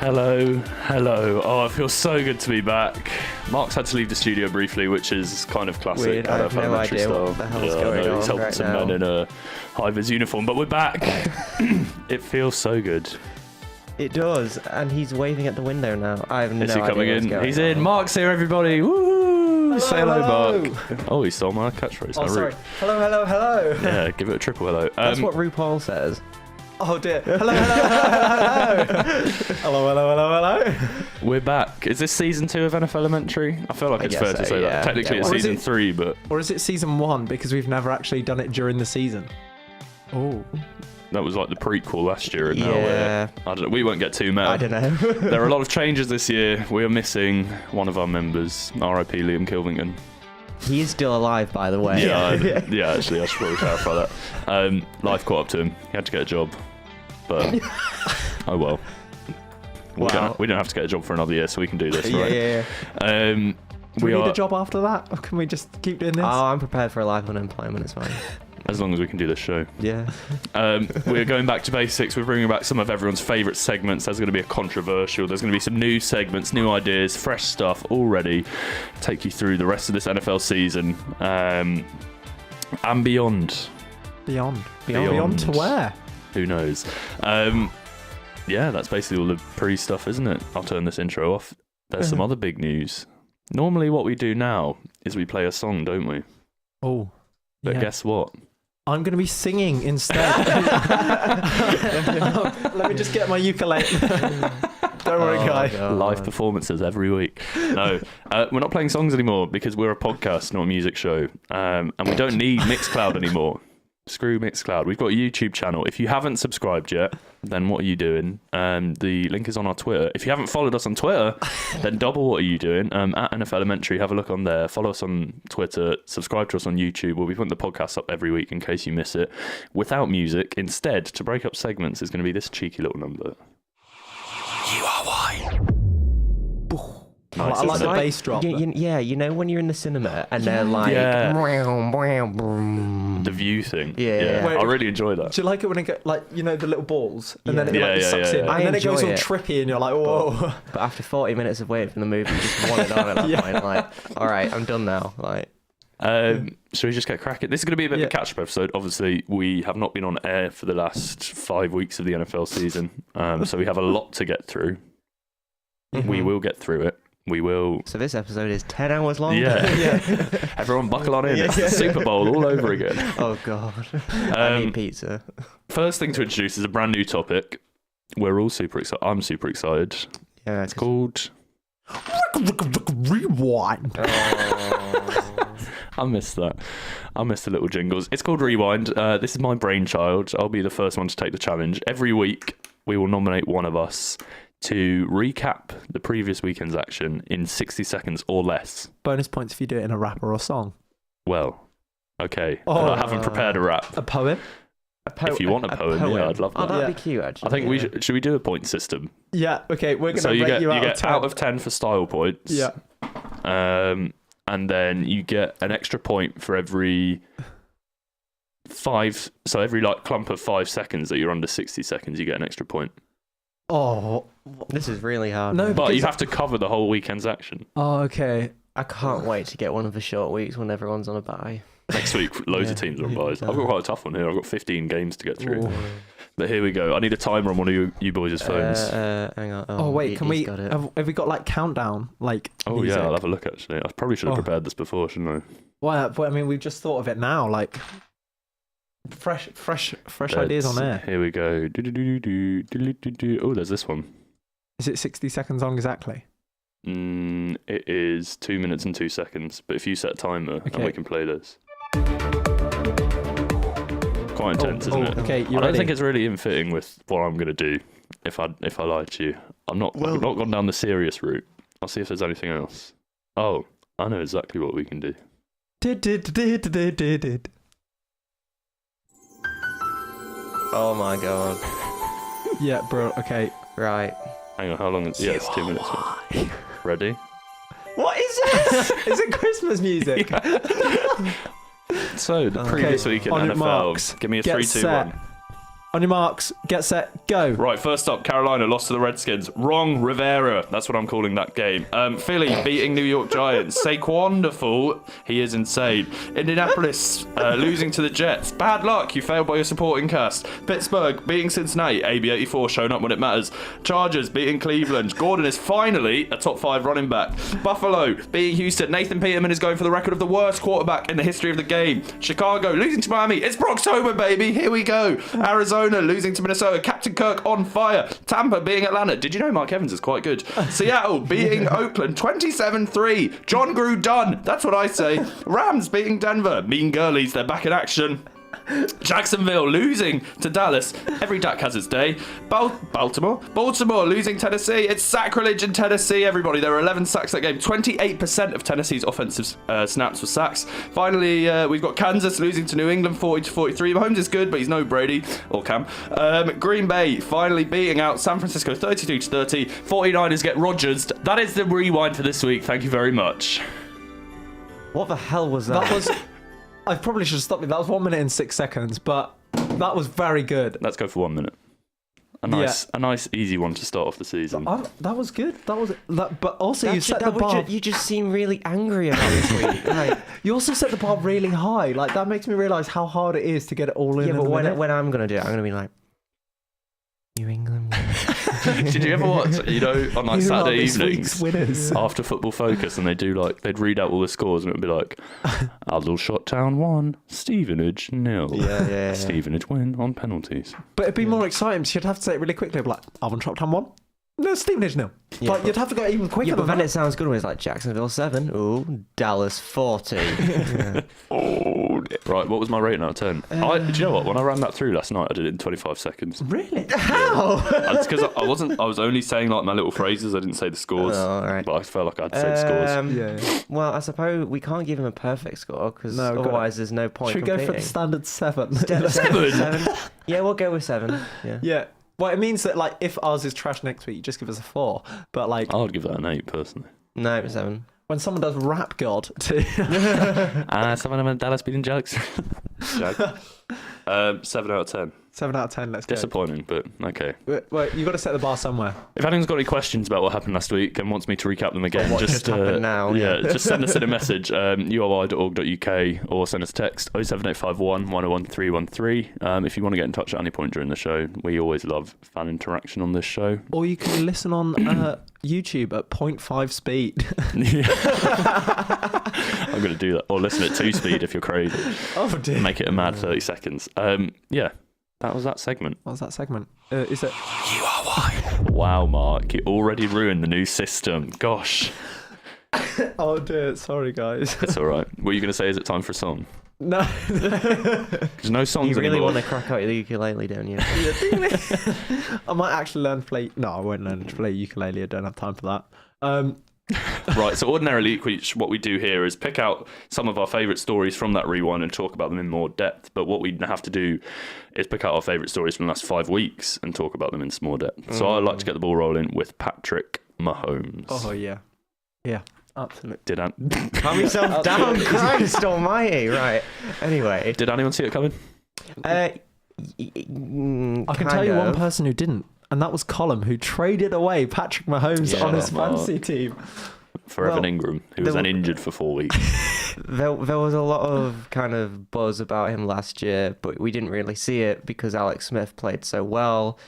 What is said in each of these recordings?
Hello. Oh, it feels so good to be back. Mark's had to leave the studio briefly, which is kind of classic. Weird. I have no idea what the hell's going on. He's helping right some now. men in a high-vis uniform, but we're back. It feels so good. It does, and he's waving at the window now. I have no idea. Is he coming what's in? going He's on. in. Mark's here, everybody. Woo! Say hello, hello. Mark. Oh, he stole my catchphrase. Oh, How sorry. rude. Hello. Yeah, give it a triple hello. That's what RuPaul says. Oh dear. Hello. We're back. Is this season 2 of NFLementary? I feel like I it's guess fair to so, say yeah. that. Technically, Yeah, it's well, season is it- 3, but Or is it season 1 because we've never actually done it during the season? Oh. that was like the prequel last year. And now Yeah. I don't know. We won't get too mad. I don't know. There are a lot of changes this year. We are missing one of our members, RIP Liam Kilvington. He is still alive, by the way. Yeah, actually, I should probably clarify that. Life caught up to him. He had to get a job. But, oh well. Wow. We don't have to get a job for another year, so we can do this, right? Yeah. Um, Do we need a job after that? Or can we just keep doing this? Oh, I'm prepared for a life unemployment. It's fine. as long as we can do this show. Yeah. We're going back to basics. We're bringing back some of everyone's favourite segments. There's going to be a controversial. There's going to be some new segments, new ideas, fresh stuff all ready. Take you through the rest of this NFL season and beyond. Beyond Beyond. to where? Who knows? Yeah, that's basically all the pre-stuff, isn't it? I'll turn this intro off. There's some other big news. Normally what we do now is we play a song, don't we? Oh. But yeah. guess what? I'm going to be singing instead. Let me just get my ukulele. Don't worry, guys. Live performances every week. No, we're not playing songs anymore because we're a podcast, not a music show. And we don't need Mixcloud anymore. Screw Mixcloud. We've got a YouTube channel. If you haven't subscribed yet, then what are you doing? The link is on our Twitter. If you haven't followed us on Twitter, then double what are you doing? At NFLementary, have a look on there. Follow us on Twitter. Subscribe to us on YouTube. We'll be putting the podcast up every week in case you miss it. Without music, instead, to break up segments, is going to be this cheeky little number. You are why. Nice, I like isn't the it? bass drop. Yeah, you know when you're in the cinema and they're like, Yeah. "Meow, The view thing. Yeah. Wait, I really enjoy that. Do you like it when it goes, like, you know, the little balls? And then it Yeah, like, yeah, sucks yeah, in. yeah. And then it goes I all enjoy it. trippy and you're like, whoa. But after 40 minutes of waiting for the movie, you just want it on at that point. Like, all right, I'm done now. Like, Should we just get cracking? This is going to be a bit of a catch-up episode. Obviously, we have not been on air for the last 5 weeks of the NFL season, so we have a lot to get through. We will get through it. We will. so this episode is 10 hours long. Yeah. Everyone buckle on in. It's the Super Bowl all over again. Oh God. I need pizza. First thing to introduce is a brand new topic. We're all super excited. I'm super excited. Yeah. It's called... Rewind. I missed that. I missed the little jingles. It's called Rewind. This is my brainchild. I'll be the first one to take the challenge. Every week, we will nominate one of us to recap the previous weekend's action in 60 seconds or less. Bonus points if you do it in a rap or a song. Well, okay. Oh. But I haven't prepared a rap. A poem? If you want a poem, yeah, I'd love Oh, that. that'd be cute, actually. I think we should we do a point system? Yeah, okay, we're going to So you rate get you out of 10. out of 10 for style points. Yeah. And then you get an extra point for every 5. So every like clump of 5 seconds that you're under 60 seconds, you get an extra point. Oh. This is really hard. No, But because- you have to cover the whole weekend's action. Oh, okay. I can't wait to get one of the short weeks when everyone's on a bye. Next week, loads of teams are on buys. I've got quite a tough one here. I've got 15 games to get through. Ooh. But here we go. I need a timer on one of you boys' phones. Hang on. Oh, wait, can he's we... got it. Have we got, like, countdown? Like, Oh, music? yeah, I'll have a look, actually. I probably should have Oh. prepared this before, shouldn't I? Well, but, I mean, we've just thought of it now. Like, fresh ideas on air. Here we go. Oh, there's this one. Is it 60 seconds long exactly? It is 2 minutes and 2 seconds. But if you set a timer, and Okay. we can play this. Quite intense, isn't it? Okay, I you don't ready? think it's really in fitting with what I'm going to do. If I lie to you, I've not gone down the serious route. I'll see if there's anything else. Oh, I know exactly what we can do. Oh my God. Yeah, bro, okay. Right. Hang on, how long is? Yeah, it's 2 minutes. Ready? What is this? Is it Christmas music? So the previous week in on your NFL. marks, Give me a get 3, 2, set. 1. On your marks, get set, go. Right, first up, Carolina lost to the Redskins. Wrong, Rivera. That's what I'm calling that game. Philly beating New York Giants. Saquonderful. He is insane. Indianapolis losing to the Jets. Bad luck. You failed by your supporting cast. Pittsburgh beating Cincinnati. AB84 showing up when it matters. Chargers beating Cleveland. Gordon is finally a top 5 running back. Buffalo beating Houston. Nathan Peterman is going for the record of the worst quarterback in the history of the game. Chicago losing to Miami. It's Brocktober, baby. Here we go. Arizona losing to Minnesota. Captain Kirk on fire. Tampa beating Atlanta. Did you know Mark Evans is quite good? Seattle beating Oakland 27-3. John Grew done. That's what I say. Rams beating Denver. Mean Girlies, they're back in action. Jacksonville losing to Dallas. Every Dak has its day. Baltimore losing Tennessee. It's sacrilege in Tennessee, everybody. There were 11 sacks that game. 28% of Tennessee's offensive snaps were sacks. Finally, we've got Kansas losing to New England 40-43. Mahomes is good, but he's no Brady or Cam. Green Bay finally beating out San Francisco 32-30. 49ers get Rodgers. That is the rewind for this week. Thank you very much. What the hell was that? That was... I probably should have stopped it. That was 1 minute and 6 seconds, but that was very good. Let's go for 1 minute. A nice, easy one to start off the season. That was good. But also, you set the bar. You just seem really angry about this week. Like, you also set the bar really high. Like that makes me realise how hard it is to get it all in. Yeah, but when I'm gonna do it, I'm gonna be like, New England. Did you ever watch, on like Saturday evenings winners after Football Focus, and they'd read out all the scores, and it would be like, Aldershot Town 1, Stevenage 0. Yeah. Stevenage win on penalties. But it'd be more exciting. So you'd have to say it really quickly. Like, Aldershot Town 1. No, Stevenage 0. Yeah, like, you'd have to go even quicker. Yeah, but than then it sounds good when it's like Jacksonville 7. Ooh, Dallas 40. Yeah. Oh, right. What was my rating out of 10? Do you know what? When I ran that through last night, I did it in 25 seconds. Really? How? That's because I was only saying like my little phrases. I didn't say the scores. Oh, all right. But I felt like I had to say the scores. Yeah. Well, I suppose we can't give him a perfect score because otherwise there's no point. Should we go for the standard 7? 7? Yeah, we'll go with 7. Yeah. Yeah. Well, it means that like if ours is trash next week, you just give us a 4. But like, I would give that an 8 personally. No, 7. when someone does Rap God too. Someone in Dallas beating Jags. 7 out of 10. 7 out of 10. Let's go. Disappointing, but okay. Well, you've got to set the bar somewhere. If anyone's got any questions about what happened last week and wants me to recap them again, just now. Yeah, just send us in a message, uri.org.uk, or send us a text 07851 101 313. If you want to get in touch at any point during the show, we always love fan interaction on this show. Or you can listen on YouTube at 0.5 speed. I'm going to do that. Or listen at 2 speed if you're crazy. Oh dear. Make it a mad 30 seconds. Yeah. That was that segment. What was that segment? Is it? You are why. Wow, Mark, you already ruined the new system. Gosh. Oh dear, sorry guys. It's all right. What are you going to say? Is it time for a song? No. There's no songs You really anymore. want to crack out the ukulele, don't you? I might actually learn to play. No, I won't learn to play ukulele. I don't have time for that. Right, so ordinarily what we do here is pick out some of our favourite stories from that rewind and talk about them in more depth. But what we have to do is pick out our favourite stories from the last 5 weeks and talk about them in some more depth. So I'd like to get the ball rolling with Patrick Mahomes. Oh yeah. Yeah, absolutely. Calm yourself down, Christ almighty. Right, anyway. Did anyone see it coming? I can tell you one person who didn't. And that was Colm, who traded away Patrick Mahomes on his fantasy team. For Evan Ingram, who was then injured for 4 weeks. There was a lot of kind of buzz about him last year, but we didn't really see it because Alex Smith played so well.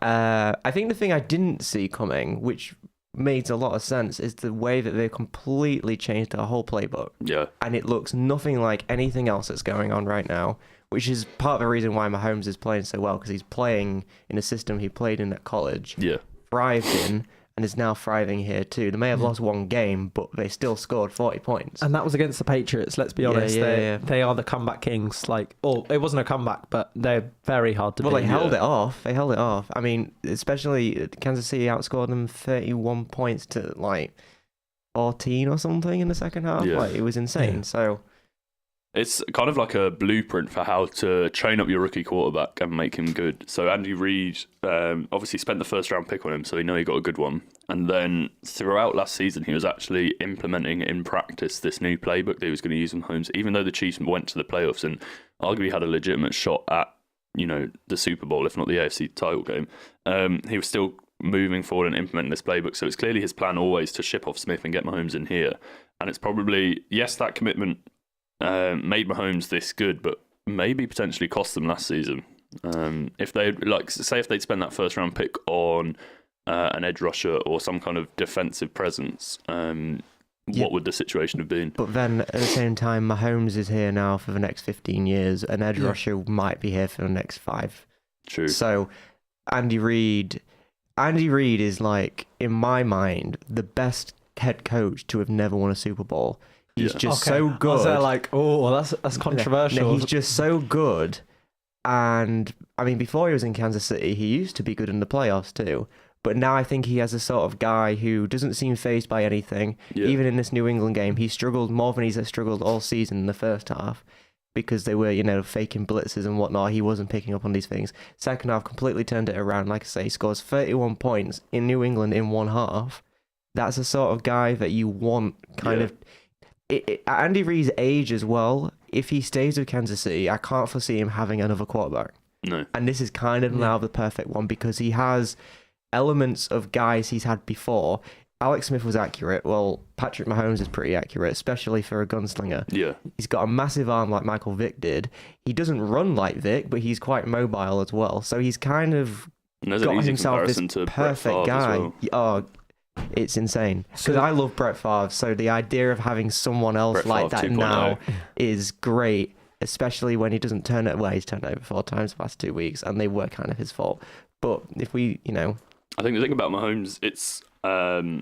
I think the thing I didn't see coming, which made a lot of sense, is the way that they completely changed their whole playbook. Yeah. And it looks nothing like anything else that's going on right now, which is part of the reason why Mahomes is playing so well, because he's playing in a system he played in at college, thrived in, and is now thriving here too. They may have lost one game, but they still scored 40 points. And that was against the Patriots, let's be honest. They are the comeback kings. It wasn't a comeback, but they're very hard to beat. Well, they held it off. They held it off. I mean, especially Kansas City outscored them 31 points to 14 or something in the second half. Yeah. It was insane. Yeah. So it's kind of like a blueprint for how to train up your rookie quarterback and make him good. So Andy Reid obviously spent the first round pick on him, so he got a good one. And then throughout last season, he was actually implementing in practice this new playbook that he was going to use on Mahomes, even though the Chiefs went to the playoffs and arguably had a legitimate shot at the Super Bowl, if not the AFC title game, he was still moving forward and implementing this playbook. So it's clearly his plan always to ship off Smith and get Mahomes in here. And it's probably, yes, that commitment made Mahomes this good, but maybe potentially cost them last season. If they'd if they'd spent that first round pick on an edge rusher or some kind of defensive presence, what would the situation have been? But then at the same time, Mahomes is here now for the next 15 years. An edge rusher might be here for the next 5. True. So Andy Reid is, like, in my mind, the best head coach to have never won a Super Bowl. He's just so good. Was there like, that's controversial? No, he's just so good. And I mean, before he was in Kansas City, he used to be good in the playoffs too. But now I think he has a sort of guy who doesn't seem fazed by anything. Yeah. Even in this New England game, he struggled more than he's struggled all season in the first half because they were, faking blitzes and whatnot. He wasn't picking up on these things. Second half, completely turned it around. Like I say, he scores 31 points in New England in one half. That's the sort of guy that you want kind of... At Andy Reid's age as well, if he stays with Kansas City, I can't foresee him having another quarterback. No. And this is kind of now the perfect one because he has elements of guys he's had before. Alex Smith was accurate. Well, Patrick Mahomes is pretty accurate, especially for a gunslinger. Yeah. He's got a massive arm like Michael Vick did. He doesn't run like Vick, but he's quite mobile as well. So he's kind of got himself this perfect guy. Well. Oh, it's insane. Because I love Brett Favre, so the idea of having someone else like that now is great, especially when he doesn't turn it away. He's turned over 4 times the past 2 weeks, and they were kind of his fault. But if we, I think the thing about Mahomes, it's... I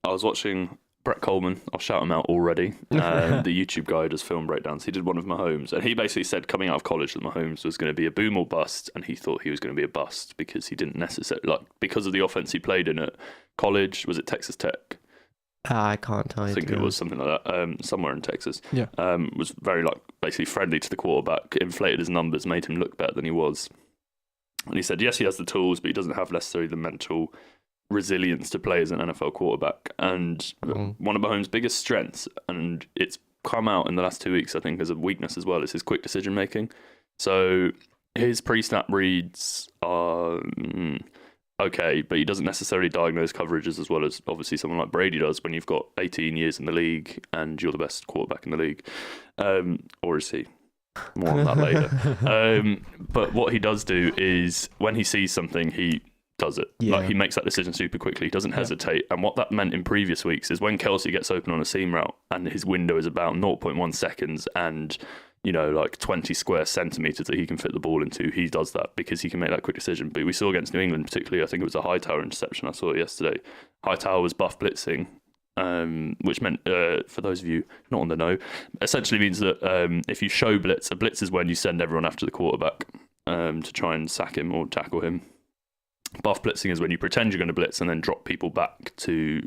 was watching Brett Coleman, I'll shout him out already, the YouTube guy who does film breakdowns. He did one of Mahomes, and he basically said coming out of college that Mahomes was going to be a boom or bust, and he thought he was going to be a bust because he didn't necessarily, because of the offense he played in at college. Was it Texas Tech? I can't tell you. I think it was something like that, somewhere in Texas. Yeah. Was very, basically friendly to the quarterback, inflated his numbers, made him look better than he was. And he said, yes, he has the tools, but he doesn't have necessarily the mental resilience to play as an NFL quarterback. And one of Mahomes' biggest strengths, and it's come out in the last 2 weeks, I think, as a weakness as well, is his quick decision making. So his pre-snap reads are okay, but he doesn't necessarily diagnose coverages as well as obviously someone like Brady does when you've got 18 years in the league and you're the best quarterback in the league. Or is he? More on that later. But what he does do is when he sees something, he does it. He makes that decision super quickly. He doesn't hesitate. And what that meant in previous weeks is when Kelsey gets open on a seam route and his window is about 0.1 seconds and 20 square centimeters that he can fit the ball into, he does that because he can make that quick decision. But we saw against New England, particularly, I think it was a Hightower interception. I saw it yesterday. Hightower was buff blitzing, which meant, for those of you not on the know, essentially means that if you show blitz, a blitz is when you send everyone after the quarterback to try and sack him or tackle him. Buff blitzing is when you pretend you're going to blitz and then drop people back to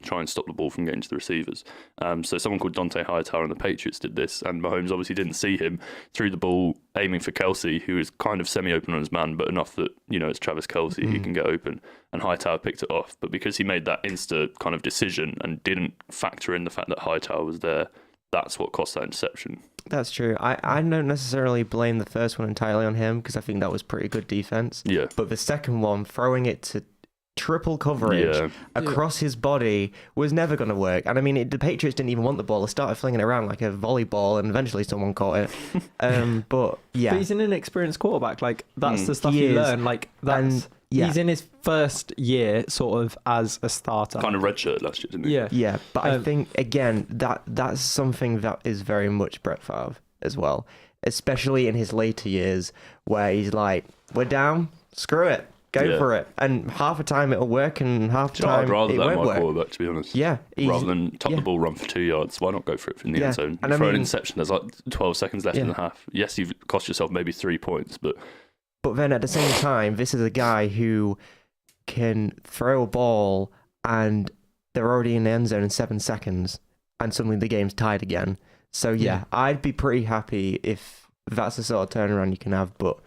try and stop the ball from getting to the receivers. So someone called Dante Hightower on the Patriots did this, and Mahomes obviously didn't see him, threw the ball aiming for Kelsey, who is kind of semi-open on his man, but enough that, it's Travis Kelsey, he can get open, and Hightower picked it off. But because he made that insta kind of decision and didn't factor in the fact that Hightower was there, that's what cost that interception. That's true. I don't necessarily blame the first one entirely on him because I think that was pretty good defense. Yeah. But the second one, throwing it to triple coverage across his body, was never going to work. And I mean, the Patriots didn't even want the ball. They started flinging it around like a volleyball, and eventually someone caught it. But yeah. But he's an inexperienced quarterback. That's the stuff you learn. He's in his first year sort of as a starter. Kind of redshirt last year, didn't he? Yeah, but I think, again, that's something that is very much Brett Favre as well, especially in his later years where he's like, we're down, screw it, go for it. And half the time it'll work and half the time I'd rather it that won't my work. quarterback, to be honest. Yeah. Rather than top the ball, run for 2 yards, why not go for it from the end zone? And throw an interception, there's 12 seconds left in the half. Yes, you've cost yourself maybe 3 points, but then at the same time, this is a guy who can throw a ball and they're already in the end zone in 7 seconds and suddenly the game's tied again. So I'd be pretty happy if that's the sort of turnaround you can have. But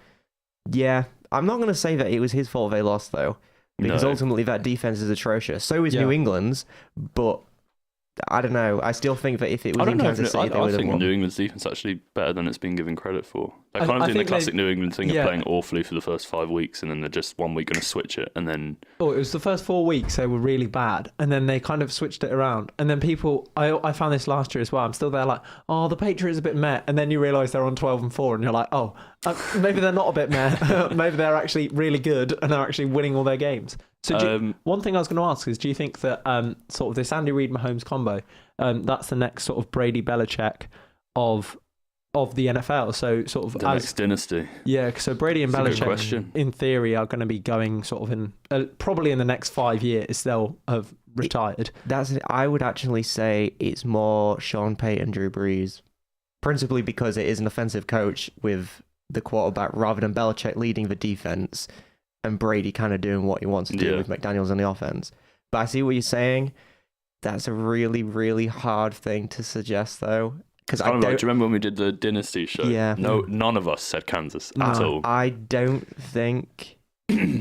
I'm not going to say that it was his fault they lost though, because ultimately that defense is atrocious. So is New England's, but I don't know. I still think that if it I was don't in know. Kansas City, they I would have think won. New England's defense is actually better than it's been given credit for. They're I kind of doing the think classic New England thing yeah. of playing awfully for the first 5 weeks, and then they're just 1 week going to switch it, and then Oh, it was the first 4 weeks they were really bad, and then they kind of switched it around. And then people, I found this last year as well. I'm still there like, oh, the Patriots are a bit meh, and then you realise they're on 12-4, and you're like, oh, maybe they're not a bit meh. Maybe they're actually really good, and they're actually winning all their games. So one thing I was going to ask is, do you think that sort of this Andy Reid Mahomes combo, that's the next sort of Brady Belichick of the NFL? So sort of the next dynasty. Yeah, so Brady and That's a good Belichick, question. in theory, are going to be going sort of in probably in the next 5 years they'll have retired. I would actually say it's more Sean Payton, Drew Brees, principally because it is an offensive coach with the quarterback rather than Belichick leading the defense and Brady kind of doing what he wants to do with McDaniels on the offense. But I see what you're saying. That's a really, really hard thing to suggest, though. Because I don't. Do you remember when we did the Dynasty show? Yeah. No, none of us said Kansas at all. I don't think.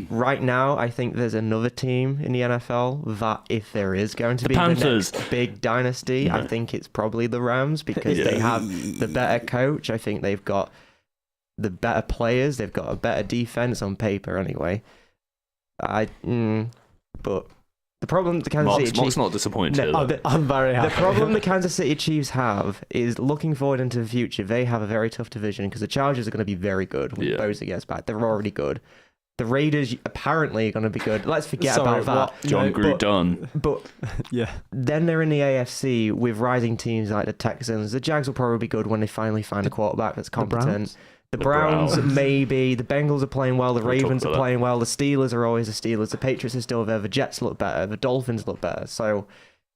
Right now, I think there's another team in the NFL that, if there is going to The be Panthers. the next big dynasty, I think it's probably the Rams because they have the better coach. I think they've got the better players. They've got a better defense on paper, anyway. But the problem the Kansas City Chiefs... Mark's not disappointed here, though. I'm very happy. The problem the Kansas City Chiefs have is looking forward into the future. They have a very tough division because the Chargers are going to be very good when Bosa gets back. They're already good. The Raiders apparently are going to be good. Let's forget about that. John Gruden. But yeah. Then they're in the AFC with rising teams like the Texans. The Jags will probably be good when they finally find a quarterback that's competent. The Browns, maybe. The Bengals are playing well. The Ravens are playing well. The Steelers are always the Steelers. The Patriots are still there. The Jets look better. The Dolphins look better. So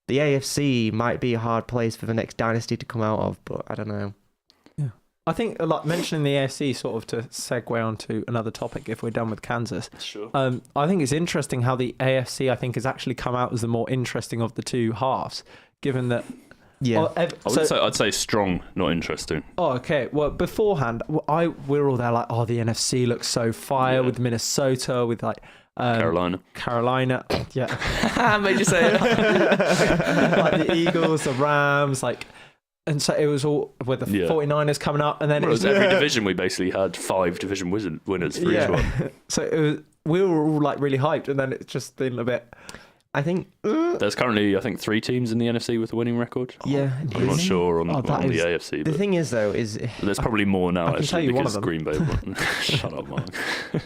the AFC might be a hard place for the next dynasty to come out of, but I don't know. Yeah. I think, like, mentioning the AFC sort of to segue onto another topic if we're done with Kansas. Sure. I think it's interesting how the AFC, I think, has actually come out as the more interesting of the two halves, given that... Yeah, I'd say strong, not interesting. Oh, okay. Well, beforehand, we're all there like, oh, the NFC looks so fire with Minnesota, with like Carolina. Yeah. Made you say it. Like the Eagles, the Rams, like, and so it was all with the 49ers coming up, and then it was every division. We basically had 5 division winners for each one. So we were all like really hyped, and then it's just been a bit. I think there's currently 3 teams in the NFC with a winning record. Yeah, I'm not sure on the AFC. The thing is, though, is there's probably more now. I can tell you one of them. Green Bay. Shut up, Mark.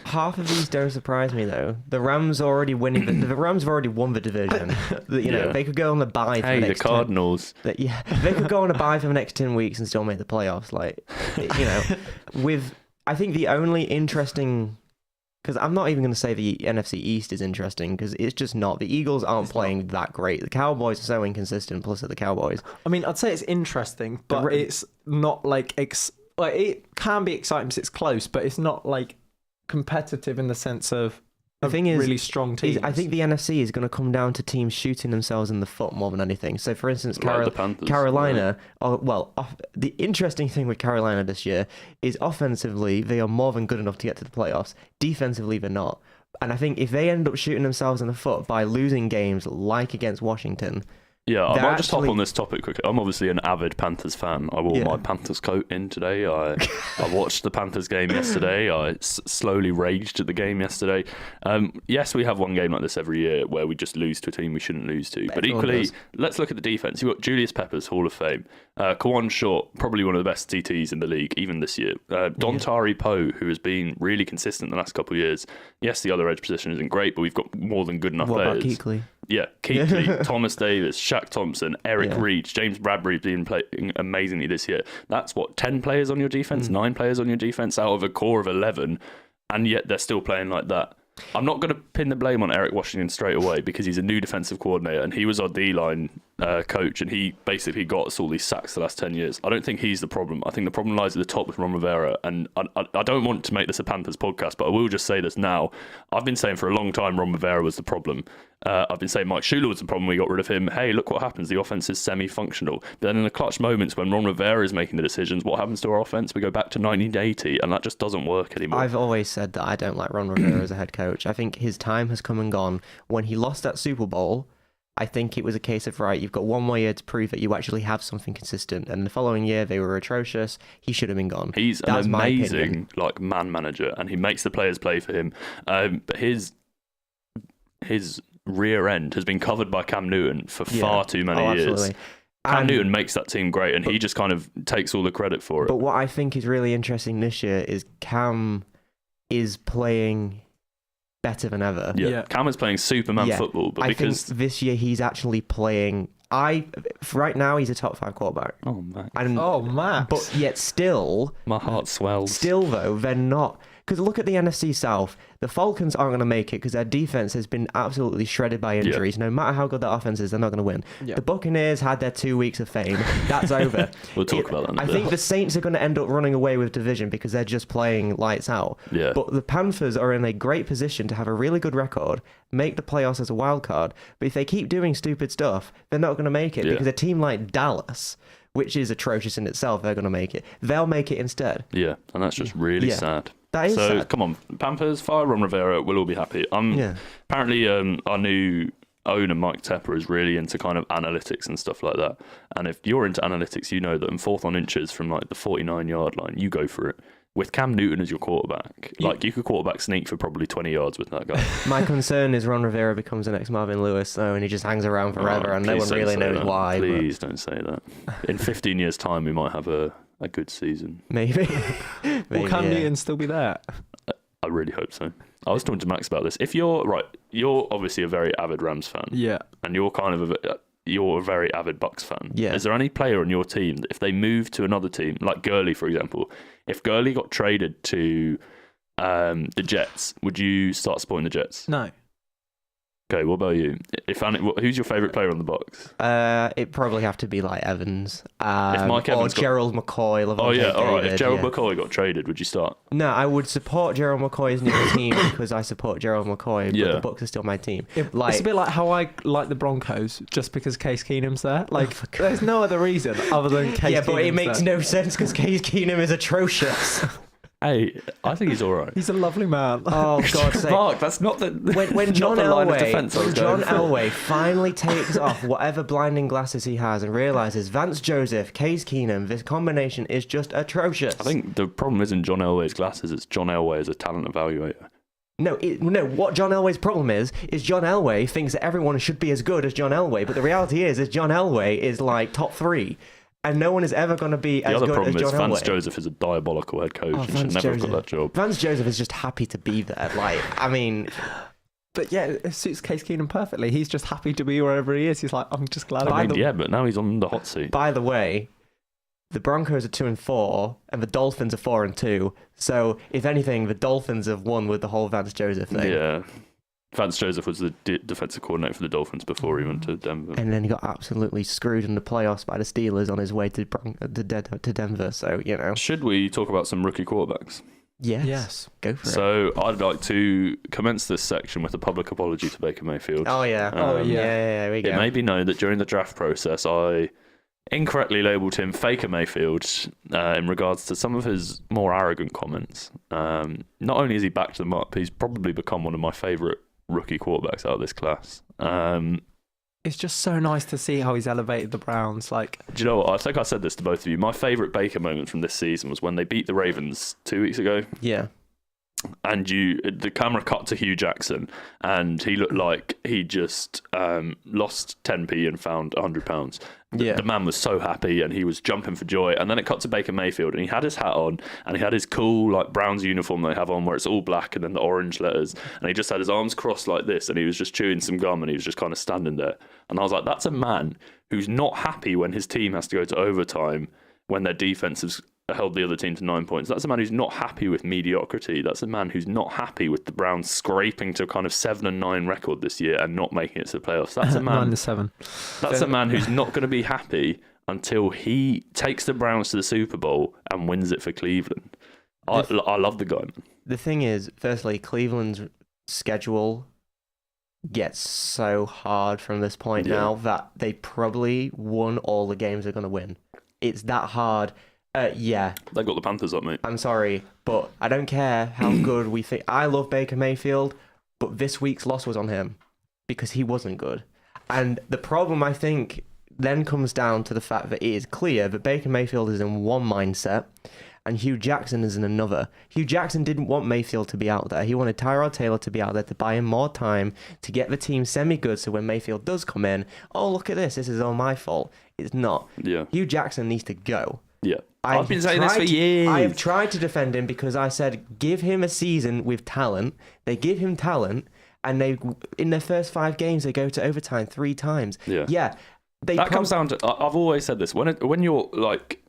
Half of these don't surprise me, though. The Rams are already winning. The Rams have already won the division. They could go on the bye. For the next Cardinals. they could go on a bye for the next 10 weeks and still make the playoffs. Like, I think the only interesting. Because I'm not even going to say the NFC East is interesting, because it's just not. The Eagles aren't playing that great. The Cowboys are so inconsistent, plus are the Cowboys. I mean, I'd say it's interesting, but it's not like... it can be exciting because it's close, but it's not like competitive in the sense of the thing is, really strong teams. I think the NFC is going to come down to teams shooting themselves in the foot more than anything. So, for instance, the Panthers, Carolina, the interesting thing with Carolina this year is offensively, they are more than good enough to get to the playoffs. Defensively, they're not. And I think if they end up shooting themselves in the foot by losing games like against Washington... Yeah, I might just hop on this topic quickly. I'm obviously an avid Panthers fan. I wore my Panthers coat in today. I watched the Panthers game yesterday. I slowly raged at the game yesterday. Yes, we have one game like this every year where we just lose to a team we shouldn't lose to. But equally, let's look at the defense. You've got Julius Peppers, Hall of Fame. Kawan Short, probably one of the best CTs in the league, even this year. Dontari Poe, who has been really consistent the last couple of years. Yes, the other edge position isn't great, but we've got more than good enough players. What about Kuechly? Yeah, Kuechly, Thomas Davis, Shaq Thompson, Eric Reed, James Bradbury's been playing amazingly this year. That's 10 players on your defense, 9 players on your defense out of a core of 11, and yet they're still playing like that. I'm not going to pin the blame on Eric Washington straight away because he's a new defensive coordinator and he was our D-line coach and he basically got us all these sacks the last 10 years. I don't think he's the problem. I think the problem lies at the top with Ron Rivera, and I don't want to make this a Panthers podcast, but I will just say this now. I've been saying for a long time Ron Rivera was the problem. I've been saying Mike Shula was the problem. We got rid of him. Hey, look what happens. The offense is semi-functional. But then in the clutch moments when Ron Rivera is making the decisions, what happens to our offense? We go back to 1980, and that just doesn't work anymore. I've always said that I don't like Ron Rivera as a head coach. I think his time has come and gone. When he lost that Super Bowl, I think it was a case of, right, you've got one more year to prove that you actually have something consistent. And the following year, they were atrocious. He should have been gone. He's That's an my amazing opinion. like man manager, and he makes the players play for him. But his rear end has been covered by Cam Newton for far too many years. Absolutely. Cam Newton makes that team great, and he just kind of takes all the credit for it. But what I think is really interesting this year is Cam is playing better than ever. Yeah. Cam is playing Superman football, but because I think this year he's actually playing. Right now he's a top 5 quarterback. oh man, Max. But yet still, my heart swells. Still though, they're not. Because look at the NFC South. The Falcons aren't going to make it because their defense has been absolutely shredded by injuries. No matter how good their offense is, they're not going to win. The Buccaneers had their 2 weeks of fame. That's over. We'll talk about that in a I bit. think the Saints are going to end up running away with division because they're just playing lights out. Yeah. But the Panthers are in a great position to have a really good record, make the playoffs as a wild card. But if they keep doing stupid stuff, they're not going to make it because a team like Dallas, which is atrocious in itself, they're going to make it. They'll make it instead. Yeah, and that's just really sad. That is so sad. come on, Panthers, fire Ron Rivera, we'll all be happy. Apparently our new owner, Mike Tepper, is really into kind of analytics and stuff like that. And if you're into analytics, you know that in 4th on inches from like the 49-yard line, you go for it. With Cam Newton as your quarterback, you could quarterback sneak for probably 20 yards with that guy. My concern is Ron Rivera becomes the next Marvin Lewis, though, and he just hangs around forever, and no one really knows why. Please don't say that. In 15 years' time, we might have a good season. Maybe. Will Cam Newton still be there? I really hope so. I was talking to Max about this. If you're obviously a very avid Rams fan. Yeah. And you're kind of you're a very avid Bucks fan. Yeah. Is there any player on your team that if they move to another team, like Gurley, for example, if Gurley got traded to the Jets, would you start supporting the Jets? No. Okay, what about you? Who's your favourite player on the Bucks? It'd probably have to be like Evans. If Mike Evans or Gerald McCoy. all right. If Gerald McCoy got traded, would you start? No, I would support Gerald McCoy's new team because I support Gerald McCoy, but the Bucks are still my team. It's a bit like how I like the Broncos just because Case Keenum's there. Like, there's no other reason other than Case Keenum's Yeah, but it makes no sense because Case Keenum is atrocious. Hey, I think he's all right. He's a lovely man. Oh, God's sake. Mark, that's not the When John line of defense. Elway finally takes off whatever blinding glasses he has and realizes Vance Joseph, Case Keenum, this combination is just atrocious. I think the problem isn't John Elway's glasses; it's John Elway as a talent evaluator. No, what John Elway's problem is John Elway thinks that everyone should be as good as John Elway, but the reality is John Elway is like top 3. And no one is ever going to be as good as John Elway. The other problem is Vance Joseph is a diabolical head coach and should never have got that job. Vance Joseph is just happy to be there. But yeah, it suits Case Keenum perfectly. He's just happy to be wherever he is. He's like, I'm just glad. But now he's on the hot seat. By the way, the Broncos are 2-4, and the Dolphins are 4-2. So if anything, the Dolphins have won with the whole Vance Joseph thing. Yeah. Vance Joseph was the defensive coordinator for the Dolphins before he went to Denver. And then he got absolutely screwed in the playoffs by the Steelers on his way to Denver. So, Should we talk about some rookie quarterbacks? Yes. Go for it. So I'd like to commence this section with a public apology to Baker Mayfield. Oh, yeah. Yeah, we go. It may be known that during the draft process, I incorrectly labelled him Faker Mayfield in regards to some of his more arrogant comments. Not only has he backed them up, he's probably become one of my favourite rookie quarterbacks out of this class. It's just so nice to see how he's elevated the Browns. Do you know what? I think I said this to both of you. My favourite Baker moment from this season was when they beat the Ravens 2 weeks ago. Yeah. And the camera cut to Hugh Jackson, and he looked like he just lost 10p and found £100. The man was so happy, and he was jumping for joy. And then it cut to Baker Mayfield, and he had his hat on, and he had his cool Browns uniform they have on, where it's all black and then the orange letters. And he just had his arms crossed like this, and he was just chewing some gum, and he was just kind of standing there. And I was like, that's a man who's not happy when his team has to go to overtime when their defense has held the other team to 9 points. That's a man who's not happy with mediocrity. That's a man who's not happy with the Browns scraping to a kind of 7-9 record this year and not making it to the playoffs. That's a man 9-7. That's a man who's not going to be happy until he takes the Browns to the Super Bowl and wins it for Cleveland. I love the guy, man. The thing is, firstly, Cleveland's schedule gets so hard from this point now that they probably won all the games they're going to win. It's that hard. They got the Panthers up, mate. I'm sorry, but I don't care how good we think. I love Baker Mayfield, but this week's loss was on him because he wasn't good. And the problem, I think, then comes down to the fact that it is clear that Baker Mayfield is in one mindset and Hugh Jackson is in another. Hugh Jackson didn't want Mayfield to be out there. He wanted Tyrod Taylor to be out there to buy him more time, to get the team semi-good, so when Mayfield does come in, oh, look at this is all my fault. It's not. Yeah. Hugh Jackson needs to go. Yeah. I've been saying this for years. I have tried to defend him because I said, give him a season with talent. They give him talent, and they, in their first 5 games, they go to overtime 3 times. Yeah. That comes down to, I've always said this, when you're like,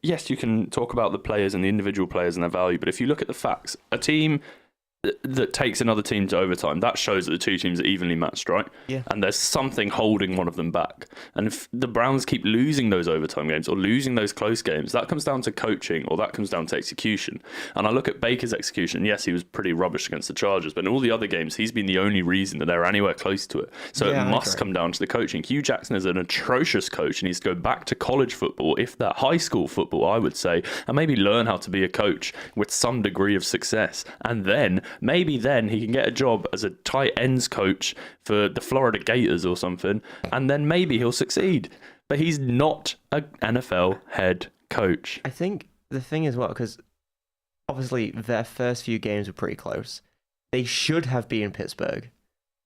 yes, you can talk about the players and the individual players and their value, but if you look at the facts, a team that takes another team to overtime, that shows that the two teams are evenly matched, right? Yeah. And there's something holding one of them back. And if the Browns keep losing those overtime games or losing those close games, that comes down to coaching or that comes down to execution. And I look at Baker's execution. Yes, he was pretty rubbish against the Chargers, but in all the other games, he's been the only reason that they're anywhere close to it. So it must come down to the coaching. Hugh Jackson is an atrocious coach and needs to go back to college football, if that high school football, I would say, and maybe learn how to be a coach with some degree of success. And then maybe he can get a job as a tight ends coach for the Florida Gators or something, and then maybe he'll succeed. But he's not an NFL head coach. I think the thing is, because obviously their first few games were pretty close. They should have beaten Pittsburgh.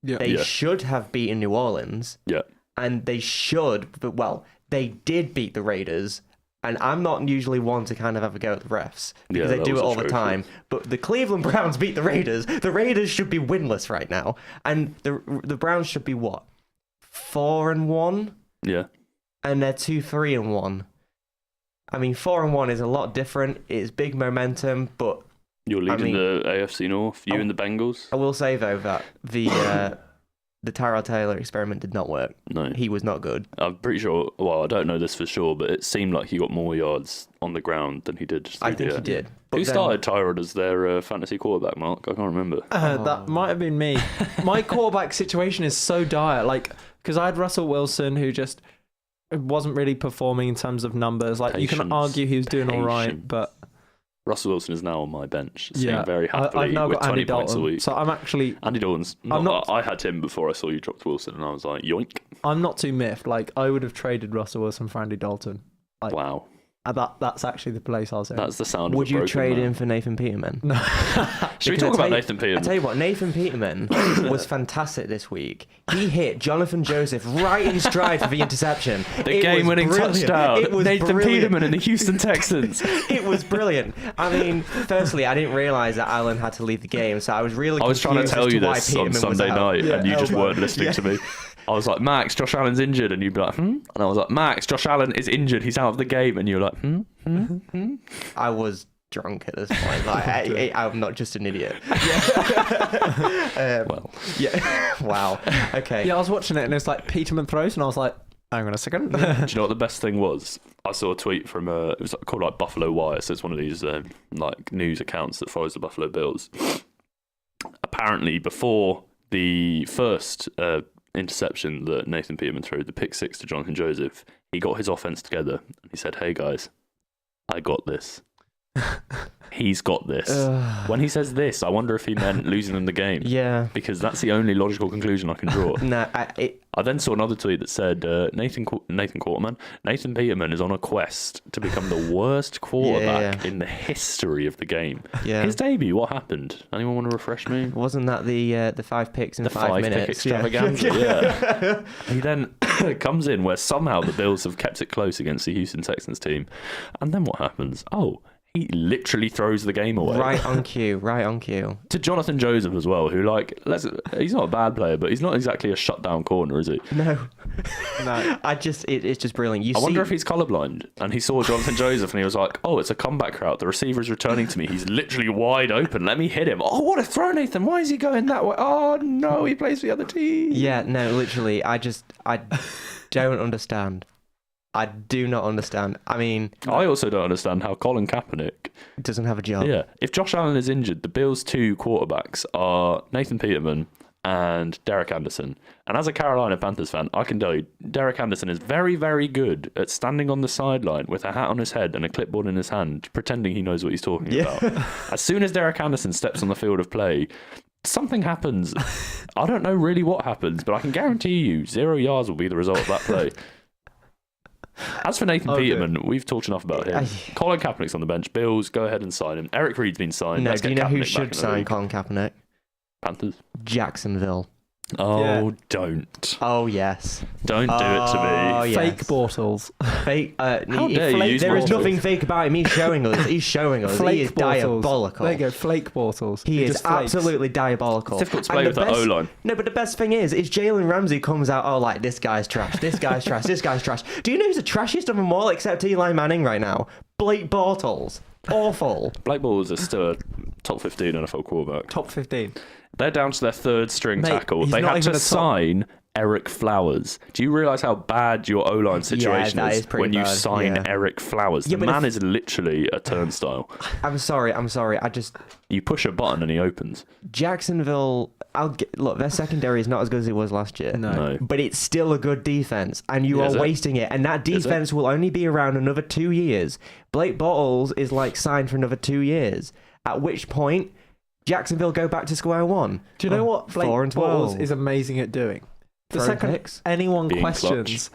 Yeah. They should have beaten New Orleans. Yeah. And they should, but they did beat the Raiders. And I'm not usually one to kind of have a go at the refs because they do it all the time. But the Cleveland Browns beat the Raiders. The Raiders should be winless right now. And the Browns should be what? 4-1? Yeah. And they're 2-3-1. I mean, 4-1 is a lot different. It's big momentum, but you're leading the AFC North. You and the Bengals. I will say though that the Tyrod Taylor experiment did not work. No. He was not good. I'm pretty sure, well, I don't know this for sure, but it seemed like he got more yards on the ground than he did. I think he did. Who started Tyrod as their fantasy quarterback, Mark? I can't remember. That might have been me. My quarterback situation is so dire. Like, because I had Russell Wilson, who just wasn't really performing in terms of numbers. Like, you can argue he was doing all right, but Russell Wilson is now on my bench, sitting very happily I've now with got 20 Andy points Dalton, a week. so I'm actually... Andy Dalton's... I had him before I saw you dropped Wilson, and I was like, yoink. I'm not too miffed. Like, I would have traded Russell Wilson for Andy Dalton. Like, wow. That's actually the place I was in. That's the sound Would of a broken you trade man. him for Nathan Peterman? No. Should we talk about Nathan Peterman? I tell you what, Nathan Peterman was fantastic this week. He hit Jonathan Joseph right in stride for the interception. The game-winning touchdown. It was Nathan brilliant. Peterman and the Houston Texans. It was brilliant. I mean, firstly, I didn't realise that Allen had to leave the game, so I was really confused. I was trying to tell you this on Peterman Sunday night, and you just weren't listening to me. I was like, Max, Josh Allen's injured, and you'd be like, And I was like, Max, Josh Allen is injured, he's out of the game, and you were like, I was drunk at this point. Like, I'm not just an idiot. Well, yeah. Wow. Okay. Yeah, I was watching it, and it's like Peterman throws, and I was like, hang on a second. do you know what the best thing was? I saw a tweet from it was called like Buffalo Wire, so it's one of these like news accounts that follows the Buffalo Bills. Apparently, before the first interception that Nathan Peterman threw, the pick 6 to Jonathan Joseph, he got his offense together and he said, "Hey guys, I got this." He's got this. When he says this, I wonder if he meant losing them the game. Yeah. Because that's the only logical conclusion I can draw. No, I then saw another tweet that said Nathan Peterman is on a quest to become the worst quarterback in the history of the game. Yeah. His debut, what happened? Anyone want to refresh me? Wasn't that the 5 picks in The 5 minutes? pick extravaganza, yeah. He then comes in where somehow the Bills have kept it close against the Houston Texans team. And then what happens? He literally throws the game away. Right on cue. To Jonathan Joseph as well, who he's not a bad player, but he's not exactly a shutdown corner, is he? No. It's just brilliant. I wonder if he's colourblind and he saw Jonathan Joseph and he was like, "Oh, it's a comeback route. The receiver's returning to me. He's literally wide open. Let me hit him. Oh, what a throw, Nathan. Why is he going that way? Oh, no, he plays for the other team." Yeah, no, literally. I don't understand. I do not understand. I mean... I also don't understand how Colin Kaepernick... doesn't have a job. Yeah. If Josh Allen is injured, the Bills' 2 quarterbacks are Nathan Peterman and Derek Anderson. And as a Carolina Panthers fan, I can tell you, Derek Anderson is very, very good at standing on the sideline with a hat on his head and a clipboard in his hand, pretending he knows what he's talking about. As soon as Derek Anderson steps on the field of play, something happens. I don't know really what happens, but I can guarantee you 0 yards will be the result of that play. As for Nathan Peterman, we've talked enough about him. Colin Kaepernick's on the bench. Bills, go ahead and sign him. Eric Reed's been signed. No, Let's do you get know who Kaepernick back should in the sign league. Colin Kaepernick? Panthers. Jacksonville. Oh, don't. Oh, yes. Don't do it to me. Oh, yes. Fake Bortles. Fake. How dare you use there is Bortles? nothing fake about him. He's showing us. He is diabolical. There you go, Flake Bortles. He is just flakes. absolutely diabolical. It's difficult to play And with the that best- O-line. No, but the best thing is Jalen Ramsey comes out, like, this guy's trash, this guy's trash, this guy's trash. Do you know who's the trashiest of them all except Eli Manning right now? Blake Bortles. Awful. Blake Bortles is still a top 15 NFL quarterback. Top 15. They're down to their third string Mate, tackle. he's They not had even to a top- sign Eric Flowers. Do you realise how bad your O-line situation that is is pretty when you bad, sign yeah. Eric Flowers? Yeah, The but man is literally a turnstile. I'm sorry. You push a button and he opens. Jacksonville, look, their secondary is not as good as it was last year. No. But it's still a good defense, and you Is are it? wasting it. And that Is it? defense will only be around another 2 years. Blake Bortles is like signed for another 2 years. At which point, Jacksonville go back to square one. Do you know what Blake 4-12. Bortles is amazing at doing? The Throwing second picks? anyone Being questions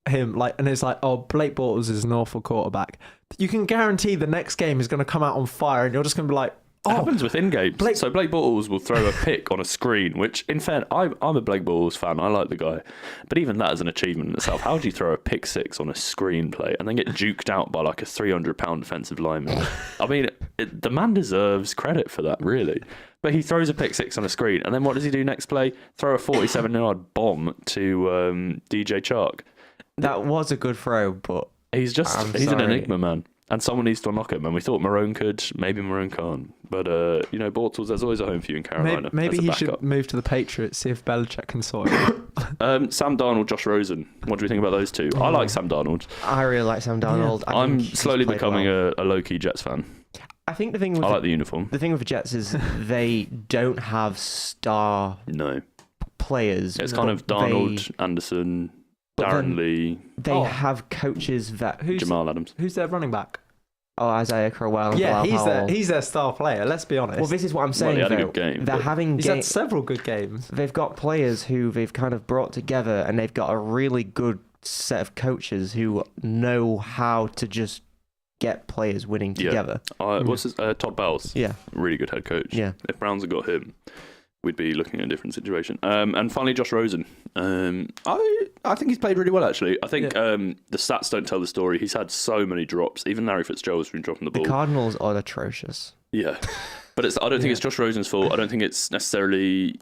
him, like, and it's like, oh, Blake Bortles is an awful quarterback, you can guarantee the next game is going to come out on fire, and you're just going to be like, It happens within games. Blake- So Blake Bortles will throw a pick on a screen, which, in fairness, I'm a Blake Bortles fan. I like the guy. But even that is an achievement in itself. How do you throw a pick six on a screenplay and then get juked out by like a 300-pound defensive lineman? I mean, the man deserves credit for that, really. But he throws a pick six on a screen, and then what does he do next play? Throw a 47-yard bomb to DJ Chark. That was a good throw, but He's an sorry. enigma, man. And someone needs to unlock him. And we thought Marone could, maybe Marone can't. But, Bortles, there's always a home for you in Carolina. maybe as a he backup. should move to the Patriots, see if Belichick can sort it. Sam Darnold, Josh Rosen. What do we think about those two? I like Sam Darnold. I really like Sam Darnold. I I'm think he's slowly played becoming well. a low-key Jets fan. I think the thing with I like the uniform. the thing with the Jets is they don't have star No. players. It's kind of Darnold, Anderson, But Darren then- Lee, They have coaches that Jamal Adams. Who's their running back? Isaiah Crowell. And Yeah, Bilal Powell. he's their star player. Let's be honest. Well, this is what I'm saying. he had a though. good game, They're but- having He's had several good games. They've got players who they've kind of brought together, and they've got a really good set of coaches who know how to just get players winning Yeah. together. What's his, Todd Bowles? Yeah. Really good head coach. Yeah. If Browns had got him, we'd be looking at a different situation. And finally, Josh Rosen. I think he's played really well, actually. I think the stats don't tell the story. He's had so many drops. Even Larry Fitzgerald's been dropping the ball. The Cardinals are atrocious. Yeah. But I don't think it's Josh Rosen's fault. I don't think it's necessarily